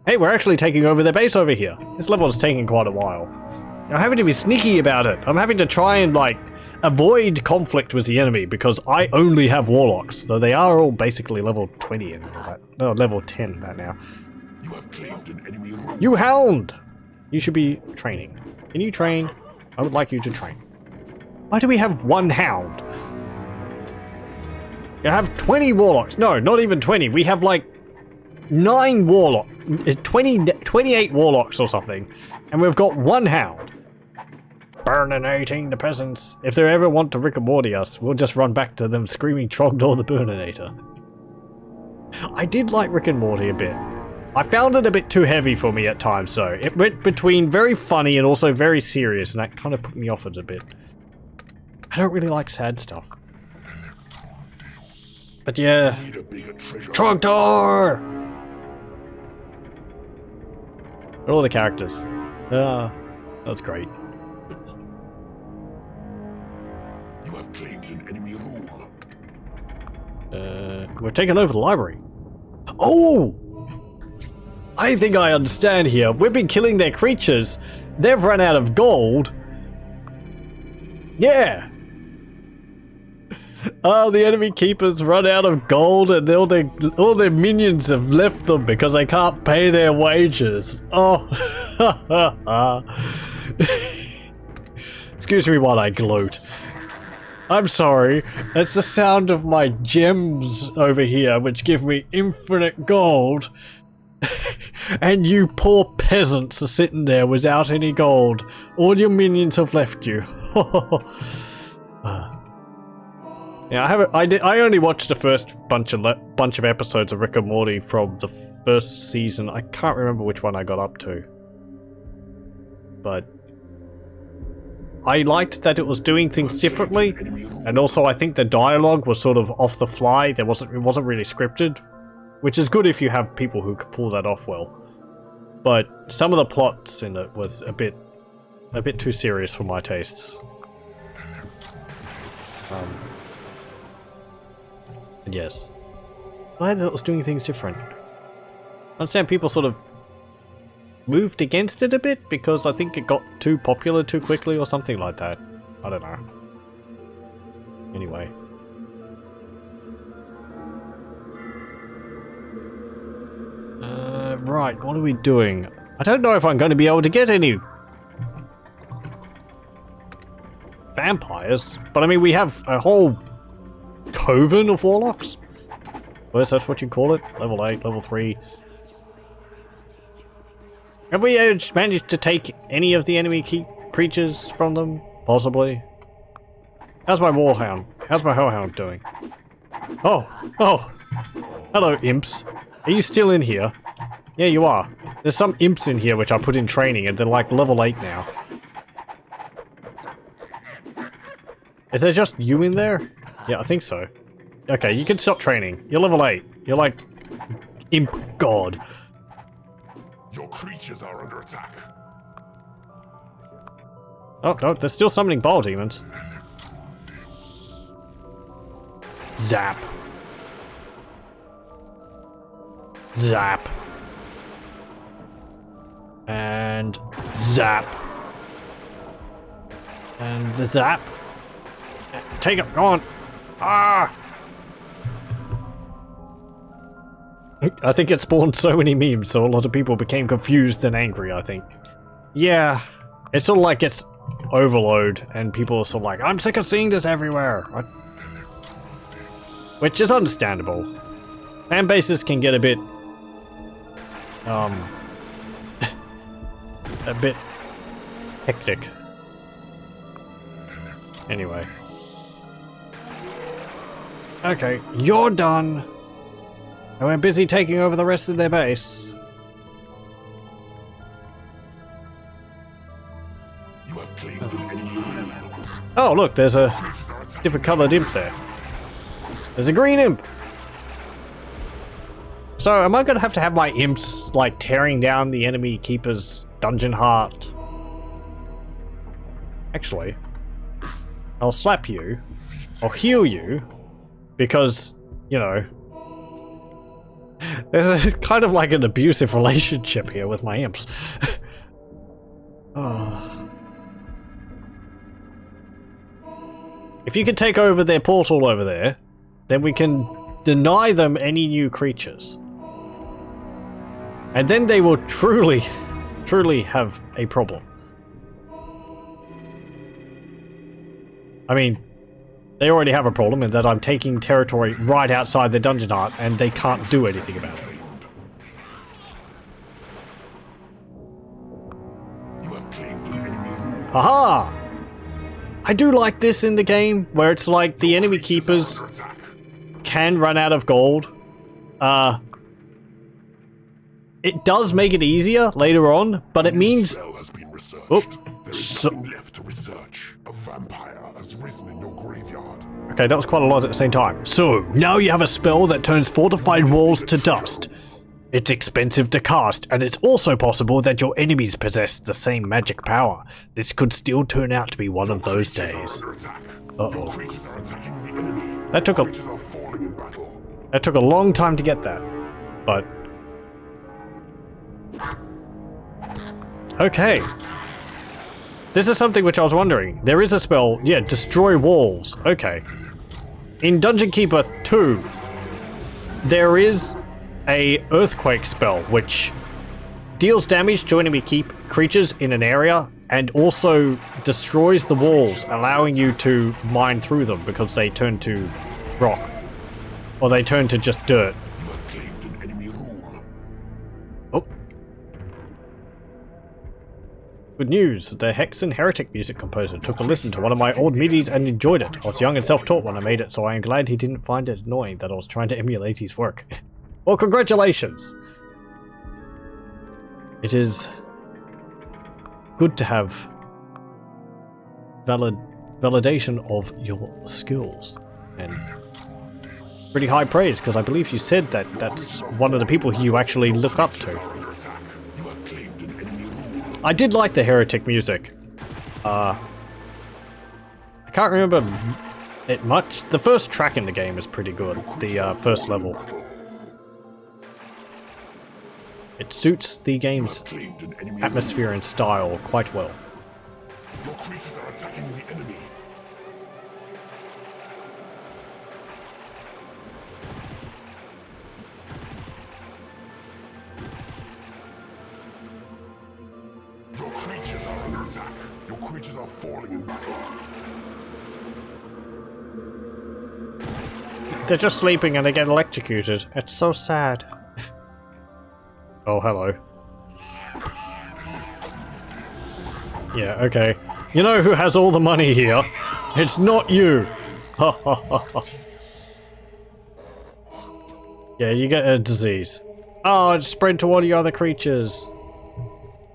Hey, we're actually taking over their base over here. This level is taking quite a while. I'm having to be sneaky about it. I'm having to try and, like, avoid conflict with the enemy because I only have warlocks, though they are all basically level 20 and all that. No, level 10 that now.
You have claimed an enemy room.
You hound! You should be training. Can you train? I would like you to train. Why do we have one hound? You have 20 warlocks. No, not even 20. We have like 9 warlocks. 28 warlocks or something. And we've got one hound. Burninating the peasants. If they ever want to Rick and Morty us, we'll just run back to them screaming Trogdor the Burninator. I did like Rick and Morty a bit. I found it a bit too heavy for me at times though. It went between very funny and also very serious, and that kind of put me off it a bit. I don't really like sad stuff. But yeah. Trogdor! All the characters. That's great.
You have claimed an enemy room.
We're taking over the library. Oh! I think I understand here. We've been killing their creatures. They've run out of gold. Yeah. Oh, the enemy keepers run out of gold and all their minions have left them because they can't pay their wages. Oh. Excuse me while I gloat. I'm sorry. It's the sound of my gems over here which give me infinite gold. And you poor peasants are sitting there without any gold. All your minions have left you. Yeah, I only watched the first bunch of episodes of Rick and Morty from the first season. I can't remember which one I got up to. But I liked that it was doing things differently, and also I think the dialogue was sort of off the fly. It wasn't really scripted, which is good if you have people who can pull that off well. But some of the plots in it was a bit too serious for my tastes. And yes, glad that it was doing things different. I understand people sort of moved against it a bit because I think it got too popular too quickly or something like that. I don't know. Anyway. Right, what are we doing? I don't know if I'm going to be able to get any vampires, but I mean we have a whole coven of warlocks? Well, that's what you call it? Level 8, level 3. Have we managed to take any of the enemy creatures from them? Possibly. How's my warhound? How's my hellhound doing? Oh! Hello, imps. Are you still in here? Yeah, you are. There's some imps in here which I put in training and they're like level 8 now. Is there just you in there? Yeah, I think so. Okay, you can stop training. You're level 8. You're like imp god.
Your creatures are under attack.
Oh, no, they're still summoning bile demons. Zap. Zap. And zap. And the zap. Take it, go on. Ah! I think it spawned so many memes, so a lot of people became confused and angry, I think. Yeah, it's sort of like it's overload, and people are sort of like, I'm sick of seeing this everywhere. Which is understandable. Fan bases can get a bit, a bit hectic. Anyway. Okay, you're done. And we're busy taking over the rest of their base. Oh, look, there's a
Creatures are attacking
different coloured imp there. There's a green imp! So, am I going to have my imps, like, tearing down the enemy keeper's dungeon heart? Actually, I'll slap you. I'll heal you. Because, you know... There's a kind of like an abusive relationship here with my imps. Oh. If you can take over their portal over there, then we can deny them any new creatures. And then they will truly have a problem. I mean, they already have a problem in that I'm taking territory right outside the dungeon heart and they can't do anything about it.
You have claimed an enemy room.
Aha! I do like this in the game, where it's like the enemy keepers
Under attack.
can run out of gold. It does make it easier later on, but it means...
Spell has been researched.
Oh,
There is
so-
nothing left to research. A vampire has risen in your graveyard.
Okay, that was quite a lot at the same time. So, now you have a spell that turns fortified walls to dust. It's expensive to cast, and it's also possible that your enemies possess the same magic power. This could still turn out to be one of those days.
Under attack.
Uh-oh.
Your creatures are attacking the enemy.
That took a-
Creatures are falling in battle.
That took a long time to get that, but... Okay. This is something which I was wondering. There is a spell, yeah, destroy walls. Okay. In Dungeon Keeper 2, there is a earthquake spell which deals damage to enemy creatures in an area and also destroys the walls, allowing you to mine through them because they turn to rock. Or they turn to just dirt.
You have claimed an enemy room.
Oh. Good news, the Hexen Heretic music composer took a listen to one of my old MIDIs and enjoyed it. I was young and self-taught when I made it, so I am glad he didn't find it annoying that I was trying to emulate his work. Well, congratulations! It is good to have validation of your skills, and pretty high praise, because I believe you said that that's one of the people you actually look up to.
Under attack. You have claimed an enemy room.
I did like the Heretic music. I can't remember it much. The first track in the game is pretty good. The first level. It suits the game's
Claimed an enemy
atmosphere and style quite well.
room. Your creatures are attacking the enemy. Your creatures are under attack. Your creatures are falling in battle.
They're just sleeping and they get electrocuted. It's so sad. Oh, hello. Yeah, okay. You know who has all the money here? It's not you! Ha ha ha ha. Yeah, you get a disease. Oh, it spread to all the other creatures.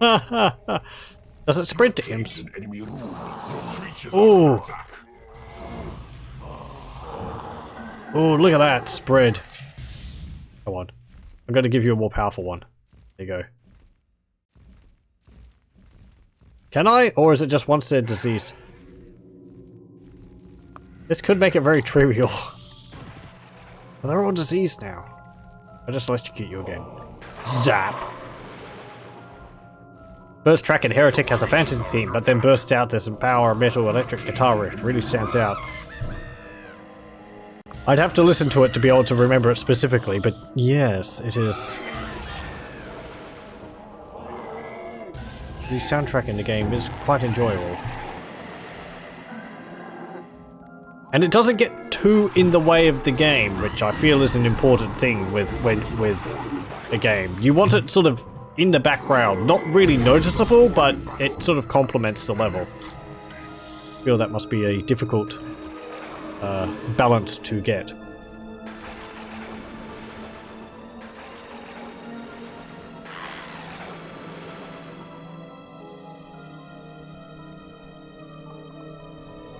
Ha ha ha. Does it spread to imps?
An enemy room. Your creatures are
Ooh.
under attack.
Oh, look at that spread. Come on. I'm going to give you a more powerful one. There you go. Can I? Or is it just once they're diseased? This could make it very trivial. Well, they're all diseased now. I'll just electrocute you again. Zap! First track in Heretic has a fantasy theme, but then bursts out this power metal electric guitar riff. Really stands out. I'd have to listen to it to be able to remember it specifically, but yes, it is. The soundtrack in the game is quite enjoyable. And it doesn't get too in the way of the game, which I feel is an important thing with a game. You want it sort of in the background, not really noticeable, but it sort of complements the level. I feel that must be a difficult balance to get.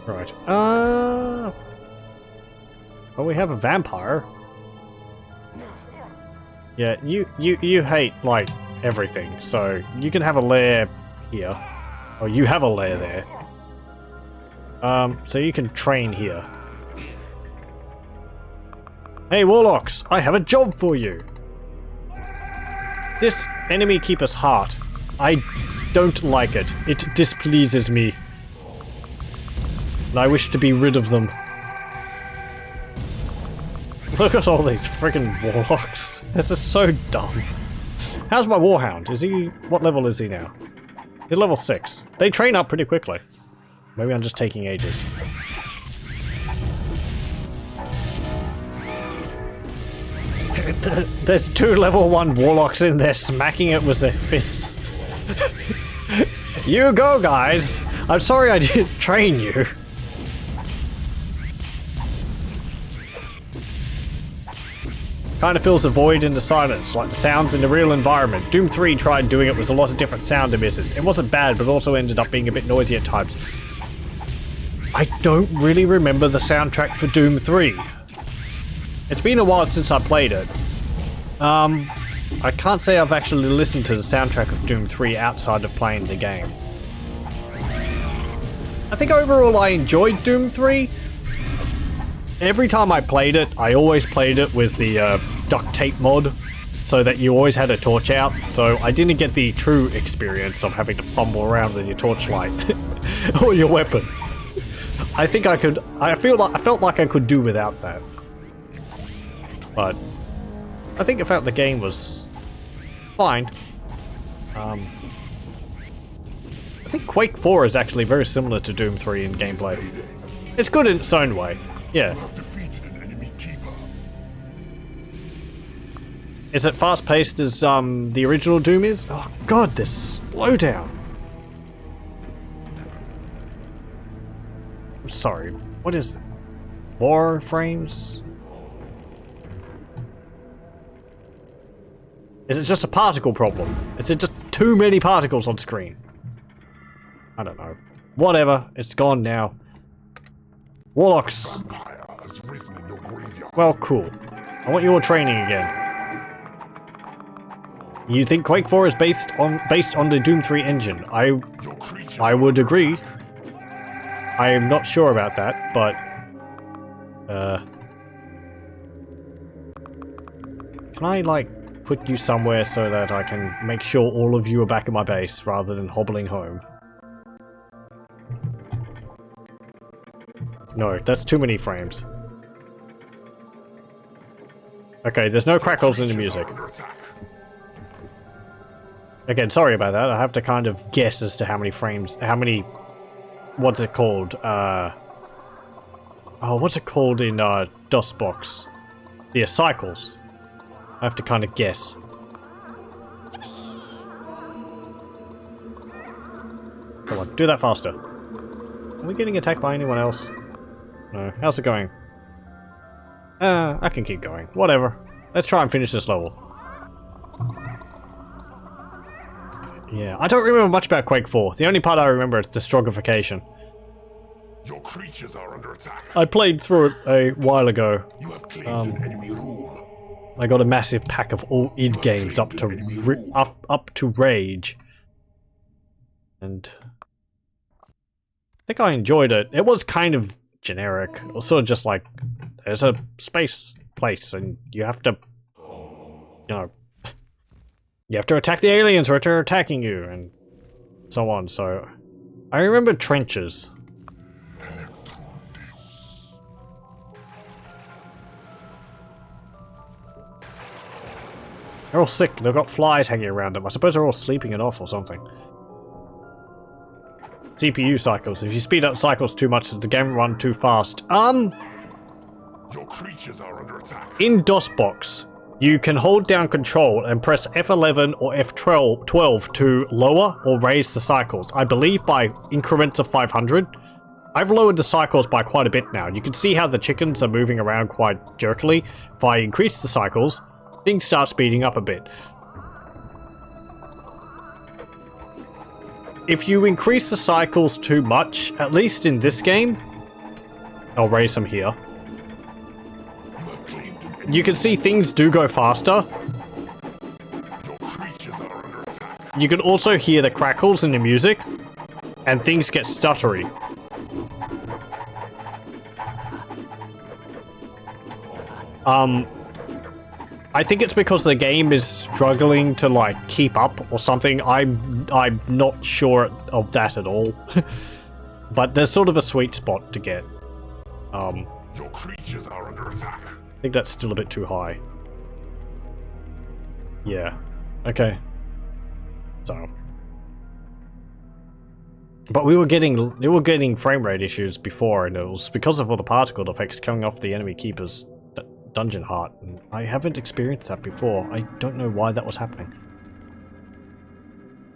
Right. Well, we have a vampire. Yeah, you hate, like, everything, so you can have a lair here. Oh, you have a lair there. So you can train here. Hey, Warlocks! I have a job for you! This enemy keeper's heart. I don't like it. It displeases me. And I wish to be rid of them. Look at all these friggin' Warlocks. This is so dumb. How's my Warhound? Is he... what level is he now? He's level 6. They train up pretty quickly. Maybe I'm just taking ages. There's 2 level 1 Warlocks in there smacking it with their fists. You go, guys! I'm sorry I didn't train you. Kind of fills a void in the silence, like the sounds in the real environment. Doom 3 tried doing it with a lot of different sound emitters. It wasn't bad, but also ended up being a bit noisy at times. I don't really remember the soundtrack for Doom 3. It's been a while since I played it. I can't say I've actually listened to the soundtrack of Doom 3 outside of playing the game. I think overall I enjoyed Doom 3. Every time I played it, I always played it with the duct tape mod, so that you always had a torch out, so I didn't get the true experience of having to fumble around with your torchlight or your weapon. I think I could, I felt like I could do without that. But I think I felt the game was fine. I think Quake 4 is actually very similar to Doom 3 in gameplay. It's good in its own way. Yeah.
You have defeated an enemy keeper.
Is it fast-paced as the original Doom is? Oh god, this slowdown. I'm sorry. What is it? War frames? Is it just a particle problem? Is it just too many particles on screen? I don't know. Whatever. It's gone now. Warlocks.
Vampire has risen in your graveyard.
Well, cool. I want your training again. You think Quake 4 is based on the Doom 3 engine? I would agree. I am not sure about that, but can I like put you somewhere so that I can make sure all of you are back in my base rather than hobbling home? No, that's too many frames. Okay, there's no crackles in the music. Again, sorry about that. I have to kind of guess as to how many frames, what's it called? Oh, what's it called in DOSBox? The cycles. I have to kind of guess. Come on, do that faster. Are we getting attacked by anyone else? No. How's it going? I can keep going. Whatever. Let's try and finish this level. Yeah, I don't remember much about Quake 4. The only part I remember is the stroggification.
Your creatures are under attack.
I played through it a while ago.
You have claimed an enemy room.
I got a massive pack of all id games up to Rage. And I think I enjoyed it. It was kind of generic. It was sort of just like, there's a space place and you have to, you know, you have to attack the aliens or they're attacking you and so on. So I remember trenches. They're all sick. They've got flies hanging around them. I suppose they're all sleeping it off or something. CPU cycles. If you speed up cycles too much, the game will run too fast.
Your creatures are under attack.
In DOSBox, you can hold down control and press F11 or F12 to lower or raise the cycles. I believe by increments of 500. I've lowered the cycles by quite a bit now. You can see how the chickens are moving around quite jerkily. If I increase the cycles, things start speeding up a bit. If you increase the cycles too much, at least in this game, I'll raise them here.
You have claimed an enemy.
You can see things do go faster.
Your creatures are under attack.
You can also hear the crackles in the music, and things get stuttery. I think it's because the game is struggling to like keep up or something. I'm not sure of that at all. But there's sort of a sweet spot to get.
Your creatures are under attack.
I think that's still a bit too high. Yeah. Okay. So. But we were getting frame rate issues before, and it was because of all the particle effects coming off the enemy keeper's dungeon heart. And I haven't experienced that before. I don't know why that was happening.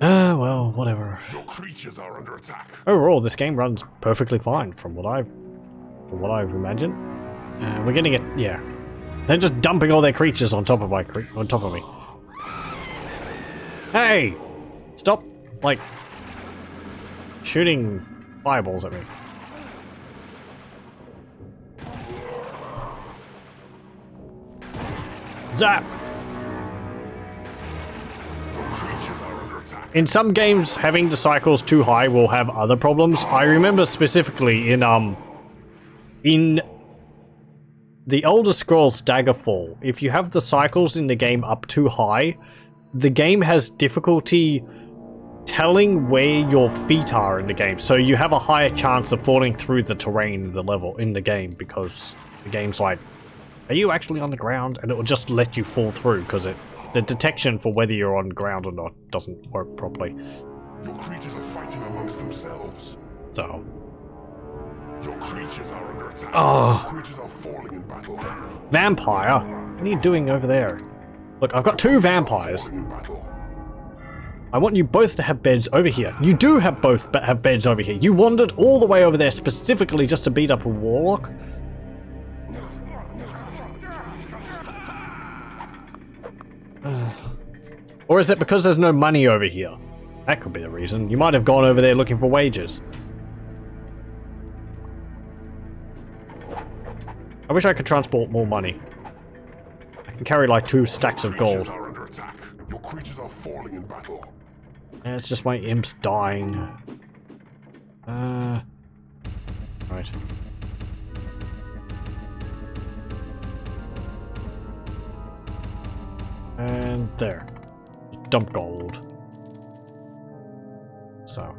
Well, whatever.
Your creatures are under attack.
Overall, this game runs perfectly fine from what I've imagined. We're getting it, yeah. They're just dumping all their creatures on top of me. Hey! Stop, like, shooting fireballs at me. Zap!
Creatures are under attack.
In some games, having the cycles too high will have other problems. I remember specifically in the Elder Scrolls Daggerfall, if you have the cycles in the game up too high, the game has difficulty telling where your feet are in the game. So you have a higher chance of falling through the terrain in the level in the game, because the game's like, are you actually on the ground? And it will just let you fall through because the detection for whether you're on ground or not doesn't work properly.
Your creatures are fighting amongst themselves.
So,
Your creatures are under attack.
Oh.
Your creatures are falling in battle.
vampire, what are you doing over there? Look, I've got two vampires.
Falling in battle.
I want you both to have beds over here. You do have both have beds over here. You wandered all the way over there specifically just to beat up a warlock? Or is it because there's no money over here? That could be the reason. You might have gone over there looking for wages. I wish I could transport more money. I can carry like 2 stacks of
Creatures
gold.
are under attack. Your creatures are falling in battle.
And it's just my imps dying. Right. And there. Dump gold. So.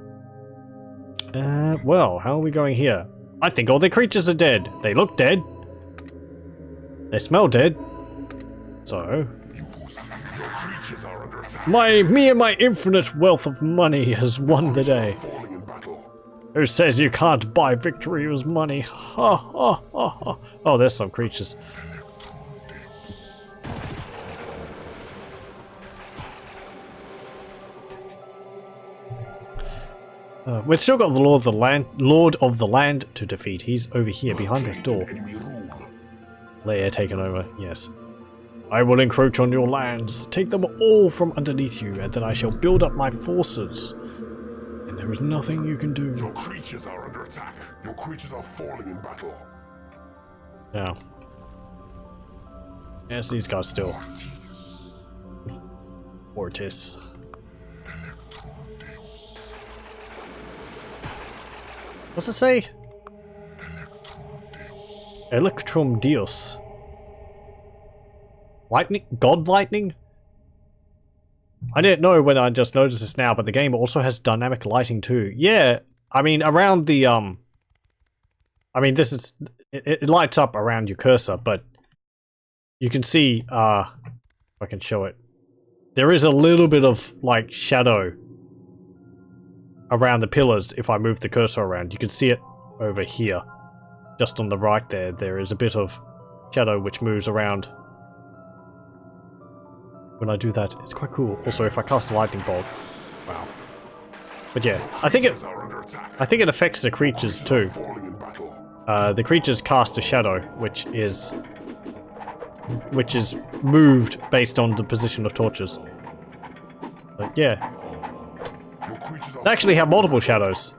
Well, how are we going here? I think all the creatures are dead. They look dead. They smell dead. So.
Your creatures are under attack.
Me and my infinite wealth of money has won the day.
Falling in battle.
Who says you can't buy victory with money? Ha ha ha ha. Oh, there's some creatures. We've still got the Lord of the Land to defeat. He's over here behind this door.
Enemy room.
Lair taken over, yes. I will encroach on your lands, take them all from underneath you, and then I shall build up my forces. And there is nothing you can do.
Your creatures are under attack. Your creatures are falling in battle.
Now. Yes, these guys still. Ortis. What's it say? Electrum Deus. Lightning? God lightning? I didn't know when I just noticed this now, but the game also has dynamic lighting too. Yeah, I mean, around the, I mean, this is, it lights up around your cursor, but you can see, if I can show it, there is a little bit of, like, shadow around the pillars if I move the cursor around. You can see it over here. Just on the right there, there is a bit of shadow which moves around. When I do that, it's quite cool. Also, if I cast a lightning bolt, wow. But yeah, I think it affects the creatures too.
Falling in battle.
The creatures cast a shadow, which is moved based on the position of torches. But yeah,
Your creatures are
they actually have multiple shadows.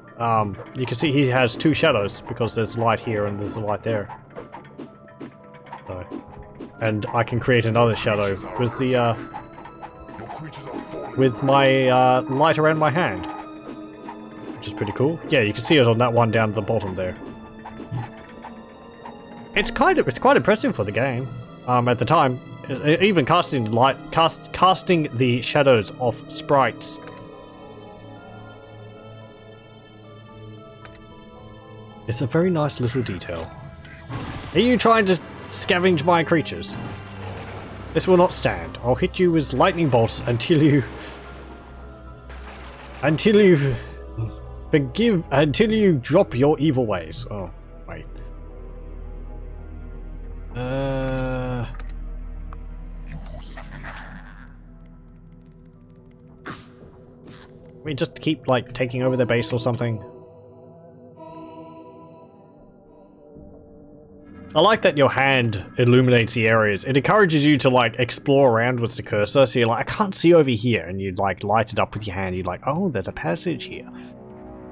you can see he has two shadows because there's light here and there's a light there. So, and I can create another shadow with the
Your creatures are falling.
with my light around my hand, which is pretty cool. Yeah, you can see it on that one down at the bottom there. It's quite impressive for the game. At the time, even casting the shadows off sprites. It's a very nice little detail. Are you trying to scavenge my creatures? This will not stand. I'll hit you with lightning bolts until you drop your evil ways. Oh, wait. We just keep like taking over their base or something. I like that your hand illuminates the areas. It encourages you to like explore around with the cursor. So you're like, I can't see over here, and you like light it up with your hand. You're like, oh, there's a passage here.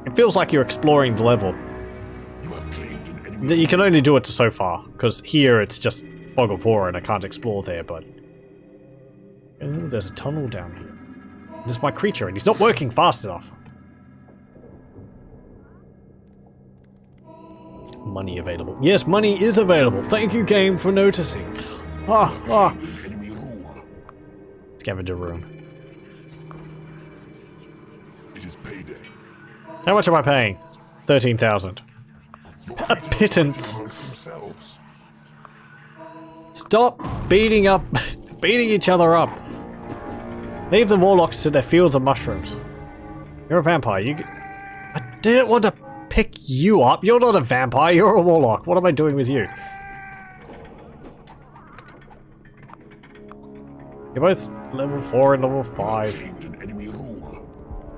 It feels like you're exploring the level.
You have claimed an enemy.
You can only do it to so far, because here it's just fog of war and I can't explore there. But oh, there's a tunnel down here. There's my creature, and he's not working fast enough. Money available. Yes, money is available. Thank you, game, for noticing.
Enemy room.
Scavenger room.
It is payday.
How much am I paying? 13,000.
Your
A
creatures
pittance.
are amongst themselves.
Stop beating each other up. Leave the warlocks to their fields of mushrooms. You're a vampire. I didn't want to pick you up. You're not a vampire. You're a warlock. What am I doing with you? You're both level 4 and level 5.
Claimed an enemy room.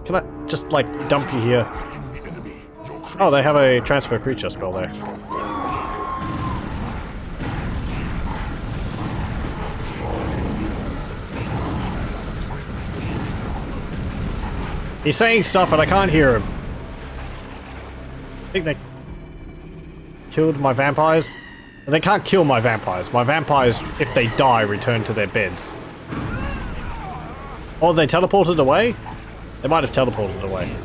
Can I just like dump you here?
Attacking the enemy. Your creatures
Oh, they have a transfer creature spell there.
are falling.
He's saying stuff and I can't hear him. I think they killed my vampires. They can't kill my vampires. My vampires, if they die, return to their beds. Oh, they teleported away? They might have teleported away.
Your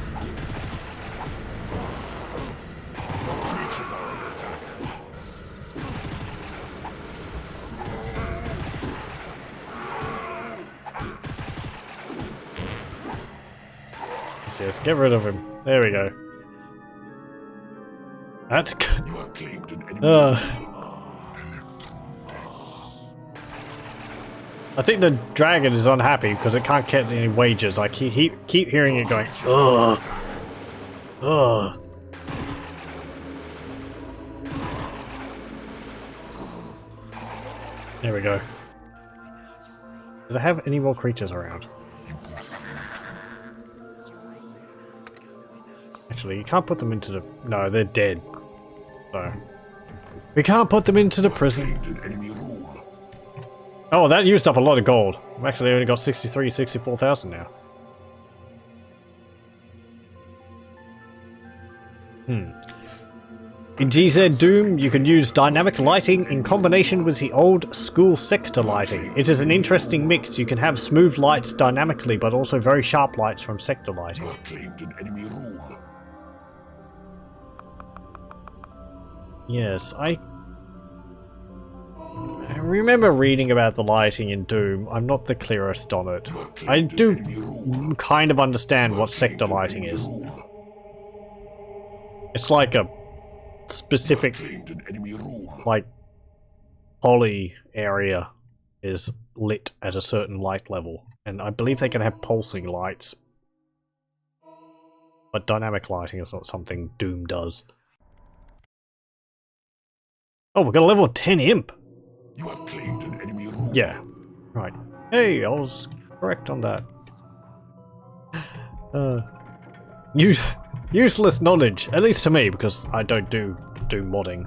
creatures are under attack.
Let's get rid of him. There we go. That's good.
You have claimed an enemy.
I think the dragon is unhappy because it can't get any wages. I keep hearing it going, ugh. Ugh. There we go. Does it have any more creatures around? Actually, you can't put them into the... No, they're dead. So... We can't put them into the prison.
Claimed an enemy room.
Oh, that used up a lot of gold. I've actually only got 64,000 now. In GZ Doom, you can use dynamic lighting in combination with the old school sector lighting. It is an interesting mix. You can have smooth lights dynamically, but also very sharp lights from sector lighting.
You have claimed an enemy room.
Yes, I remember reading about the lighting in Doom. I'm not the clearest on it. I do kind of understand what sector lighting is. It's like a specific,
Claimed an enemy room.
like, poly area is lit at a certain light level. And I believe they can have pulsing lights. But dynamic lighting is not something Doom does. Oh, we've got a level 10 imp!
You have claimed an enemy room.
Yeah. Right. Hey, I was correct on that. Useless knowledge, at least to me, because I don't do modding.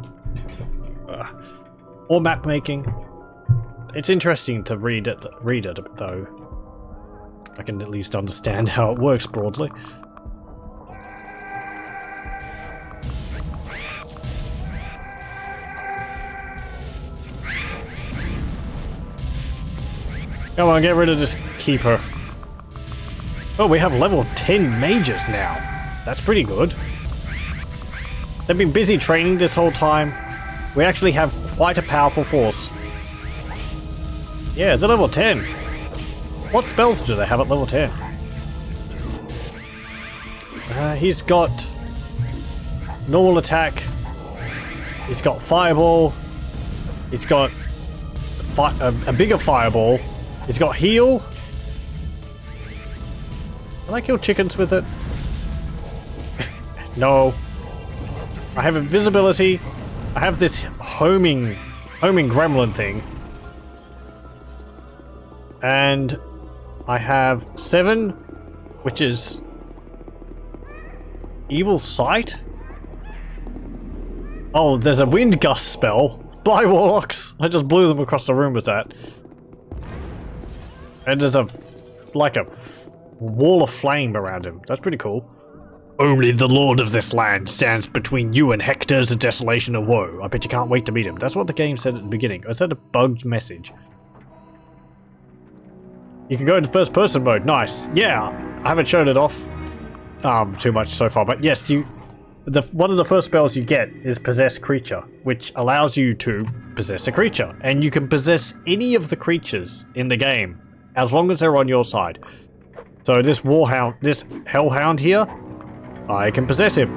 Or map making. It's interesting to read it though. I can at least understand how it works broadly. Come on, get rid of this keeper. Oh, we have level 10 mages now. That's pretty good. They've been busy training this whole time. We actually have quite a powerful force. Yeah, they're level 10. What spells do they have at level 10? He's got normal attack. He's got fireball. He's got a bigger fireball. He's got heal. Can I kill chickens with it? No. I have invisibility. I have this homing gremlin thing. And I have 7, which is evil sight. Oh, there's a wind gust spell. Bye, warlocks. I just blew them across the room with that. And there's a wall of flame around him. That's pretty cool. Only the lord of this land stands between you and Hector's desolation and woe. I bet you can't wait to meet him. That's what the game said at the beginning. I said a bugged message. You can go into first person mode. Nice. Yeah, I haven't shown it off too much so far, but yes, one of the first spells you get is Possess Creature, which allows you to possess a creature. And you can possess any of the creatures in the game, as long as they're on your side. So this warhound, this hellhound here, I can possess him.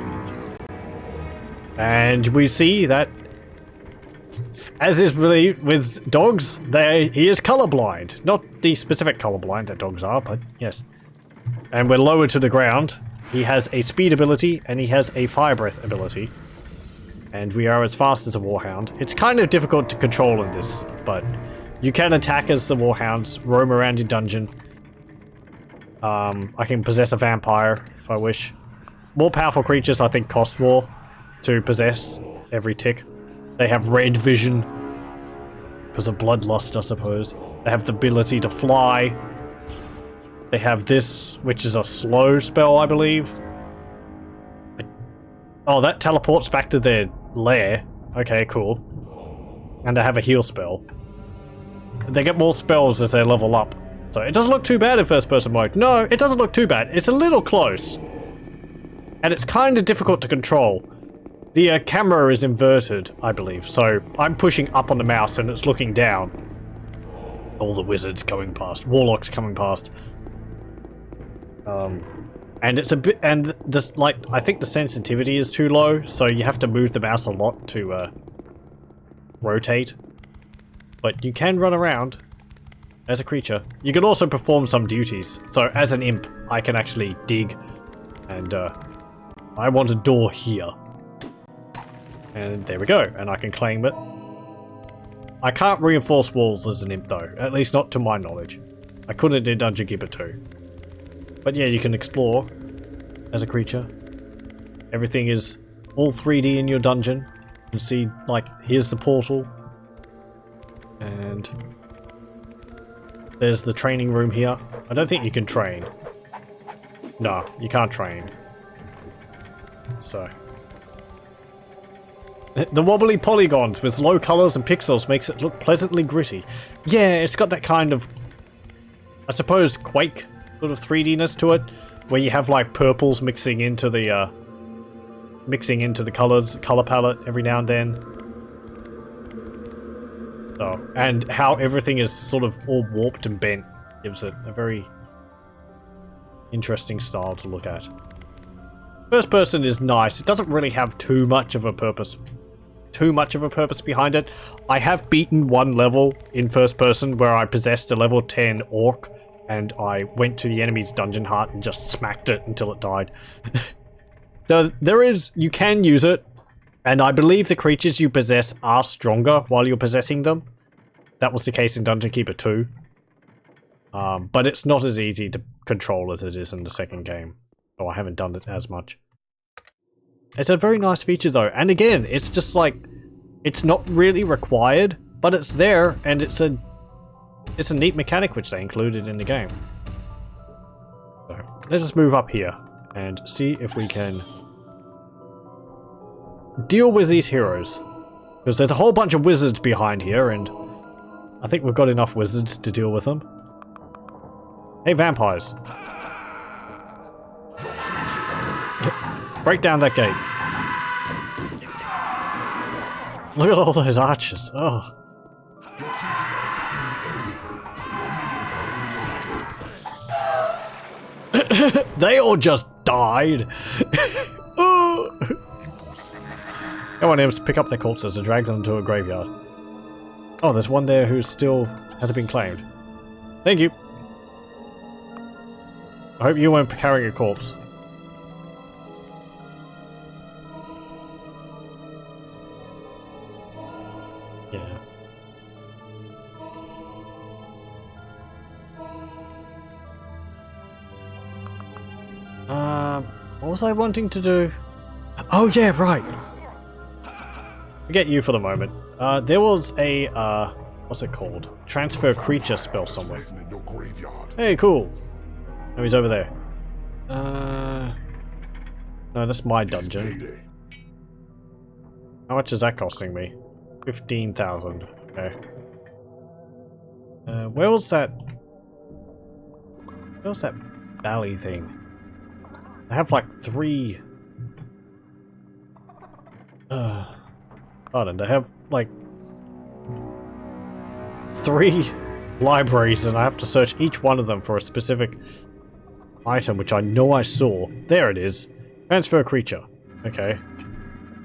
And we see that, as is believed with dogs, he is colorblind. Not the specific colorblind that dogs are, but yes. And we're lower to the ground. He has a speed ability, and he has a fire breath ability. And we are as fast as a warhound. It's kind of difficult to control in this, but you can attack as the warhounds, roam around your dungeon. I can possess a vampire, if I wish. More powerful creatures, I think, cost more to possess every tick. They have red vision, because of bloodlust, I suppose. They have the ability to fly. They have this, which is a slow spell, I believe. Oh, that teleports back to their lair. Okay, cool. And they have a heal spell. They get more spells as they level up. So it doesn't look too bad in first person mode. No, it doesn't look too bad. It's a little close. And it's kind of difficult to control. The camera is inverted, I believe. So I'm pushing up on the mouse and it's looking down. All the wizards coming past. Warlocks coming past. And it's a bit, and this, like, I think the sensitivity is too low, so you have to move the mouse a lot to rotate. But you can run around as a creature. You can also perform some duties. So as an imp, I can actually dig, and I want a door here. And there we go, and I can claim it. I can't reinforce walls as an imp though, at least not to my knowledge. I couldn't in Dungeon Keeper 2. But yeah, you can explore as a creature. Everything is all 3D in your dungeon. You can see, like, here's the portal. And there's the training room here. I don't think you can train. No, you can't train. So. The wobbly polygons with low colors and pixels makes it look pleasantly gritty. Yeah, it's got that kind of, I suppose, Quake sort of 3D-ness to it, where you have like purples mixing into the color palette every now and then. So, and how everything is sort of all warped and bent gives it a very interesting style to look at. First person is nice. It doesn't really have too much of a purpose behind it. I have beaten one level in first person where I possessed a level 10 orc and I went to the enemy's dungeon heart and just smacked it until it died. So you can use it, and I believe the creatures you possess are stronger while you're possessing them. That was the case in Dungeon Keeper 2. But it's not as easy to control as it is in the second game. So I haven't done it as much. It's a very nice feature though, and again, it's just like, it's not really required, but it's there, and it's a neat mechanic which they included in the game. So, let's just move up here and see if we can deal with these heroes. Because there's a whole bunch of wizards behind here, and I think we've got enough wizards to deal with them. Hey, vampires. Break down that gate. Look at all those archers. Oh. They all just died. Oh. Come on, Imps, pick up their corpses and drag them to a graveyard. Oh, there's one there who still hasn't been claimed. Thank you. I hope you weren't carrying a corpse. Yeah. What was I wanting to do? Oh yeah, right. Forget you for the moment. There was a, what's it called? Transfer creature spell somewhere.
In your graveyard.
Hey, cool. Oh, he's over there. No, that's my dungeon.
Payday.
How much is that costing me? 15,000. Okay. Where was that? Where was that valley thing? I have like 3. Pardon. I have like 3 libraries, and I have to search each one of them for a specific item, which I know I saw. There it is. Transfer creature. Okay.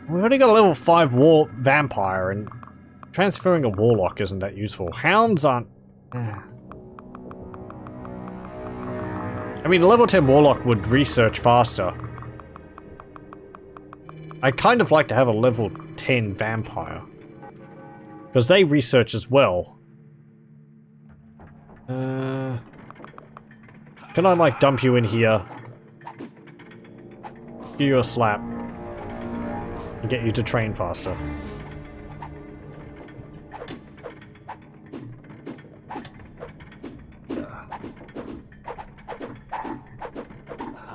We've only got a level 5 war vampire, and transferring a warlock isn't that useful. Hounds aren't... I mean, a level 10 warlock would research faster. I'd kind of like to have a level 10 vampire, because they research as well. Can I, like, dump you in here, give you a slap, and get you to train faster?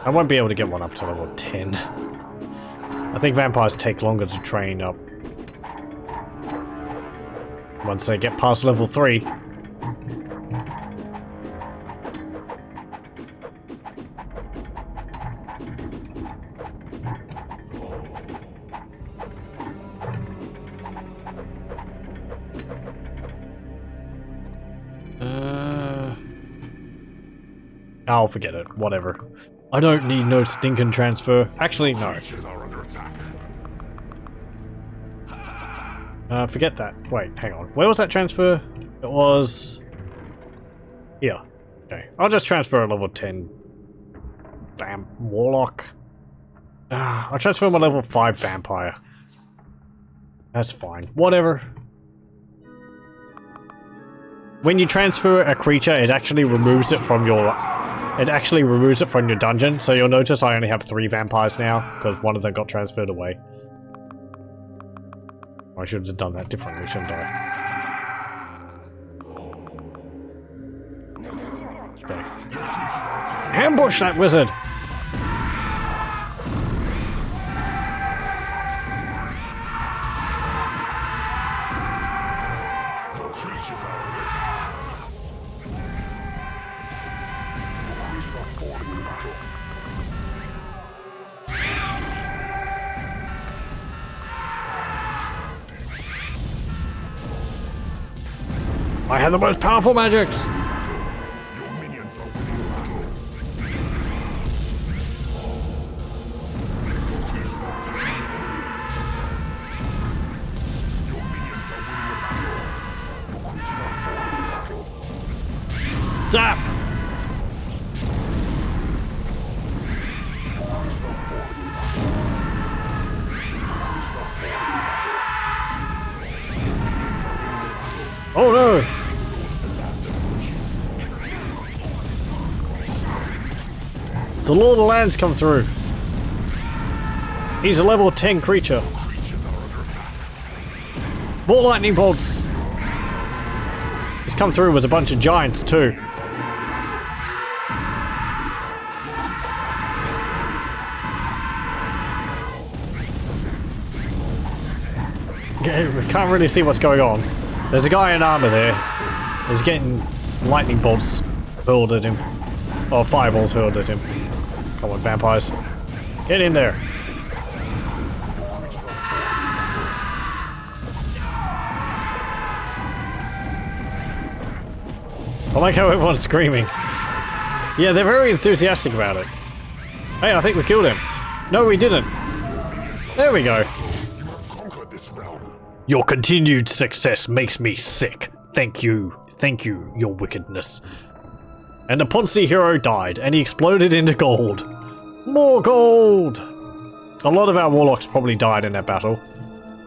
I won't be able to get one up to level 10. I think vampires take longer to train up. Once they get past level 3. I'll forget it. Whatever. I don't need no stinking transfer. Actually, no.
Creatures are under attack.
Forget that. Wait, hang on. Where was that transfer? It was... here. Okay. I'll just transfer a level 10 warlock. I'll transfer my level 5 vampire. That's fine. Whatever. When you transfer a creature, it actually removes it from your... It actually removes it from your dungeon, so you'll notice I only have 3 vampires now, because one of them got transferred away. I should have done that differently, shouldn't I? Okay. Ambush that wizard!
Creatures are under attack. Creatures are falling in battle.
I have the most powerful magics!
Your minions are winning the battle. Your creatures are attacking the enemy. Your minions are winning the battle. Your creatures are falling in battle.
Zap!
Your creatures are falling in battle. Your creatures are falling in battle. Your minions are winning the battle.
Oh no! The Lord of the Lands come through. He's a level 10 creature.
Creatures are under attack.
More lightning bolts! He's come through with a bunch of giants too. Okay, we can't really see what's going on. There's a guy in armor there. He's getting lightning bolts hurled at him. Oh, fireballs hurled at him. Come on, vampires. Get in there. I like how everyone's screaming. Yeah, they're very enthusiastic about it. Hey, I think we killed him. No, we didn't. There we go.
Conquer this realm.
Your continued success makes me sick. Thank you, your wickedness. And the Ponzi hero died, and he exploded into gold. More gold! A lot of our warlocks probably died in that battle.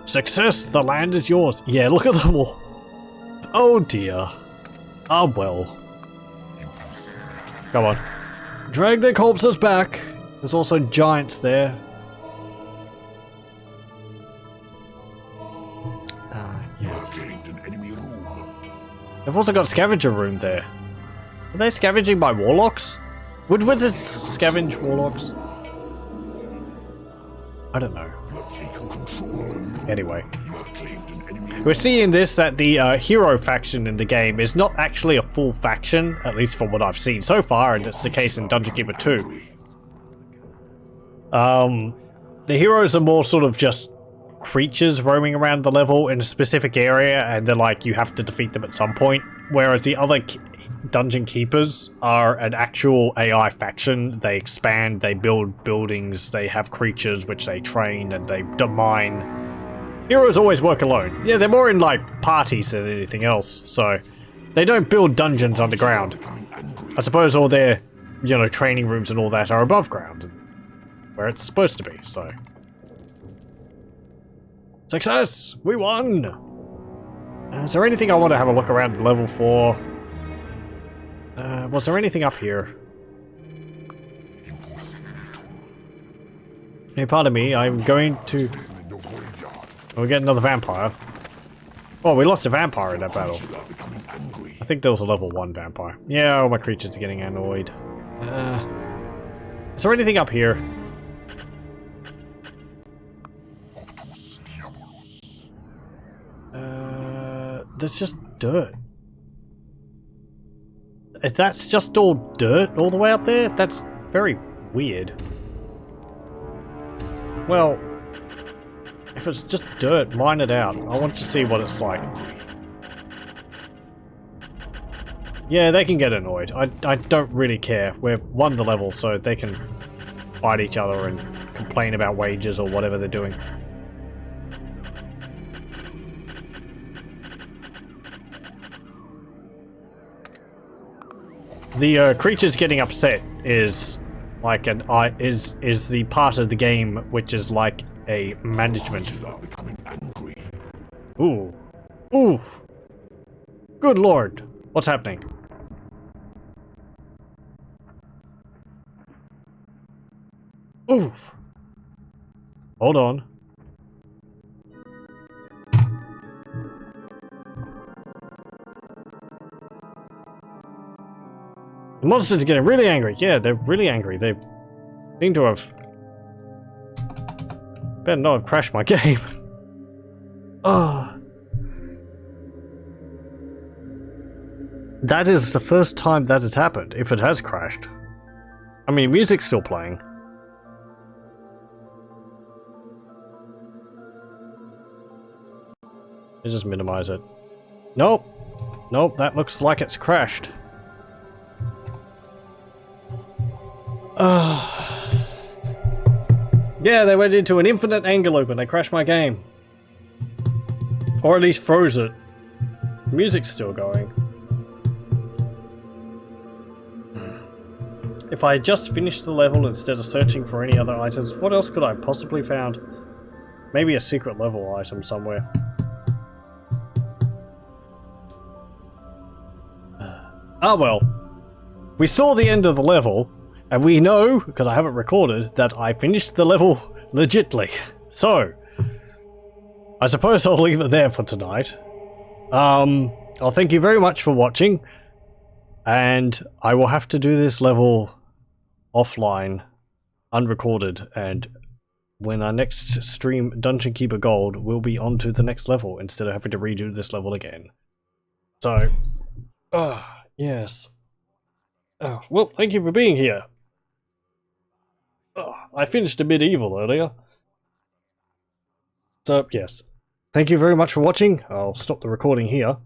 Success, the land is yours. Yeah, look at them all. Oh dear. Ah well. Come on. Drag their corpses back. There's also giants there.
You have gained an enemy room.
They've also got scavenger room there. Are they scavenging by warlocks? Would wizards scavenge warlocks? I don't know.
You have taken control.
Anyway.
You have claimed an enemy room.
We're seeing this that the hero faction in the game is not actually a full faction, at least from what I've seen so far, and it's the case in Dungeon Keeper 2. The heroes are more sort of just creatures roaming around the level in a specific area, and they're like, you have to defeat them at some point, whereas the other Dungeon Keepers are an actual AI faction. They expand, they build buildings, they have creatures which they train, and they mine. Heroes always work alone. Yeah, they're more in like parties than anything else, so they don't build dungeons underground. I suppose all their, you know, training rooms and all that are above ground, where it's supposed to be, so. Success! We won! Is there anything I want to have a look around level 4? Was there anything up here? Hey, pardon me, I'm going to... Oh, we get another vampire. Oh, we lost a vampire in that battle. I think there was a level 1 vampire. Yeah, all my creatures are getting annoyed. Is there anything up here? There's just dirt. If that's just all dirt all the way up there, that's very weird. Well, if it's just dirt, mine it out. I want to see what it's like. Yeah, they can get annoyed. I don't really care. We've won the level, so they can fight each other and complain about wages or whatever they're doing. The creatures getting upset is like an is the part of the game which is like a management. Ooh, ooh, good lord, what's happening? Oof. Hold on. The monsters are getting really angry. Yeah, they're really angry. They seem to have... Better not have crashed my game. Oh. That is the first time that has happened, if it has crashed. I mean, music's still playing. Let's just minimize it. Nope. Nope, that looks like it's crashed. Yeah, they went into an infinite anger loop and they crashed my game. Or at least froze it. Music's still going. If I had just finished the level instead of searching for any other items, what else could I have possibly found? Maybe a secret level item somewhere. Ah well. We saw the end of the level, and we know, because I haven't recorded, that I finished the level legitly. So, I suppose I'll leave it there for tonight. I'll thank you very much for watching, and I will have to do this level offline, unrecorded, and when I next stream Dungeon Keeper Gold, we'll be on to the next level instead of having to redo this level again. So, yes. Oh, well, thank you for being here. Oh, I finished a medieval earlier. So, yes. Thank you very much for watching. I'll stop the recording here.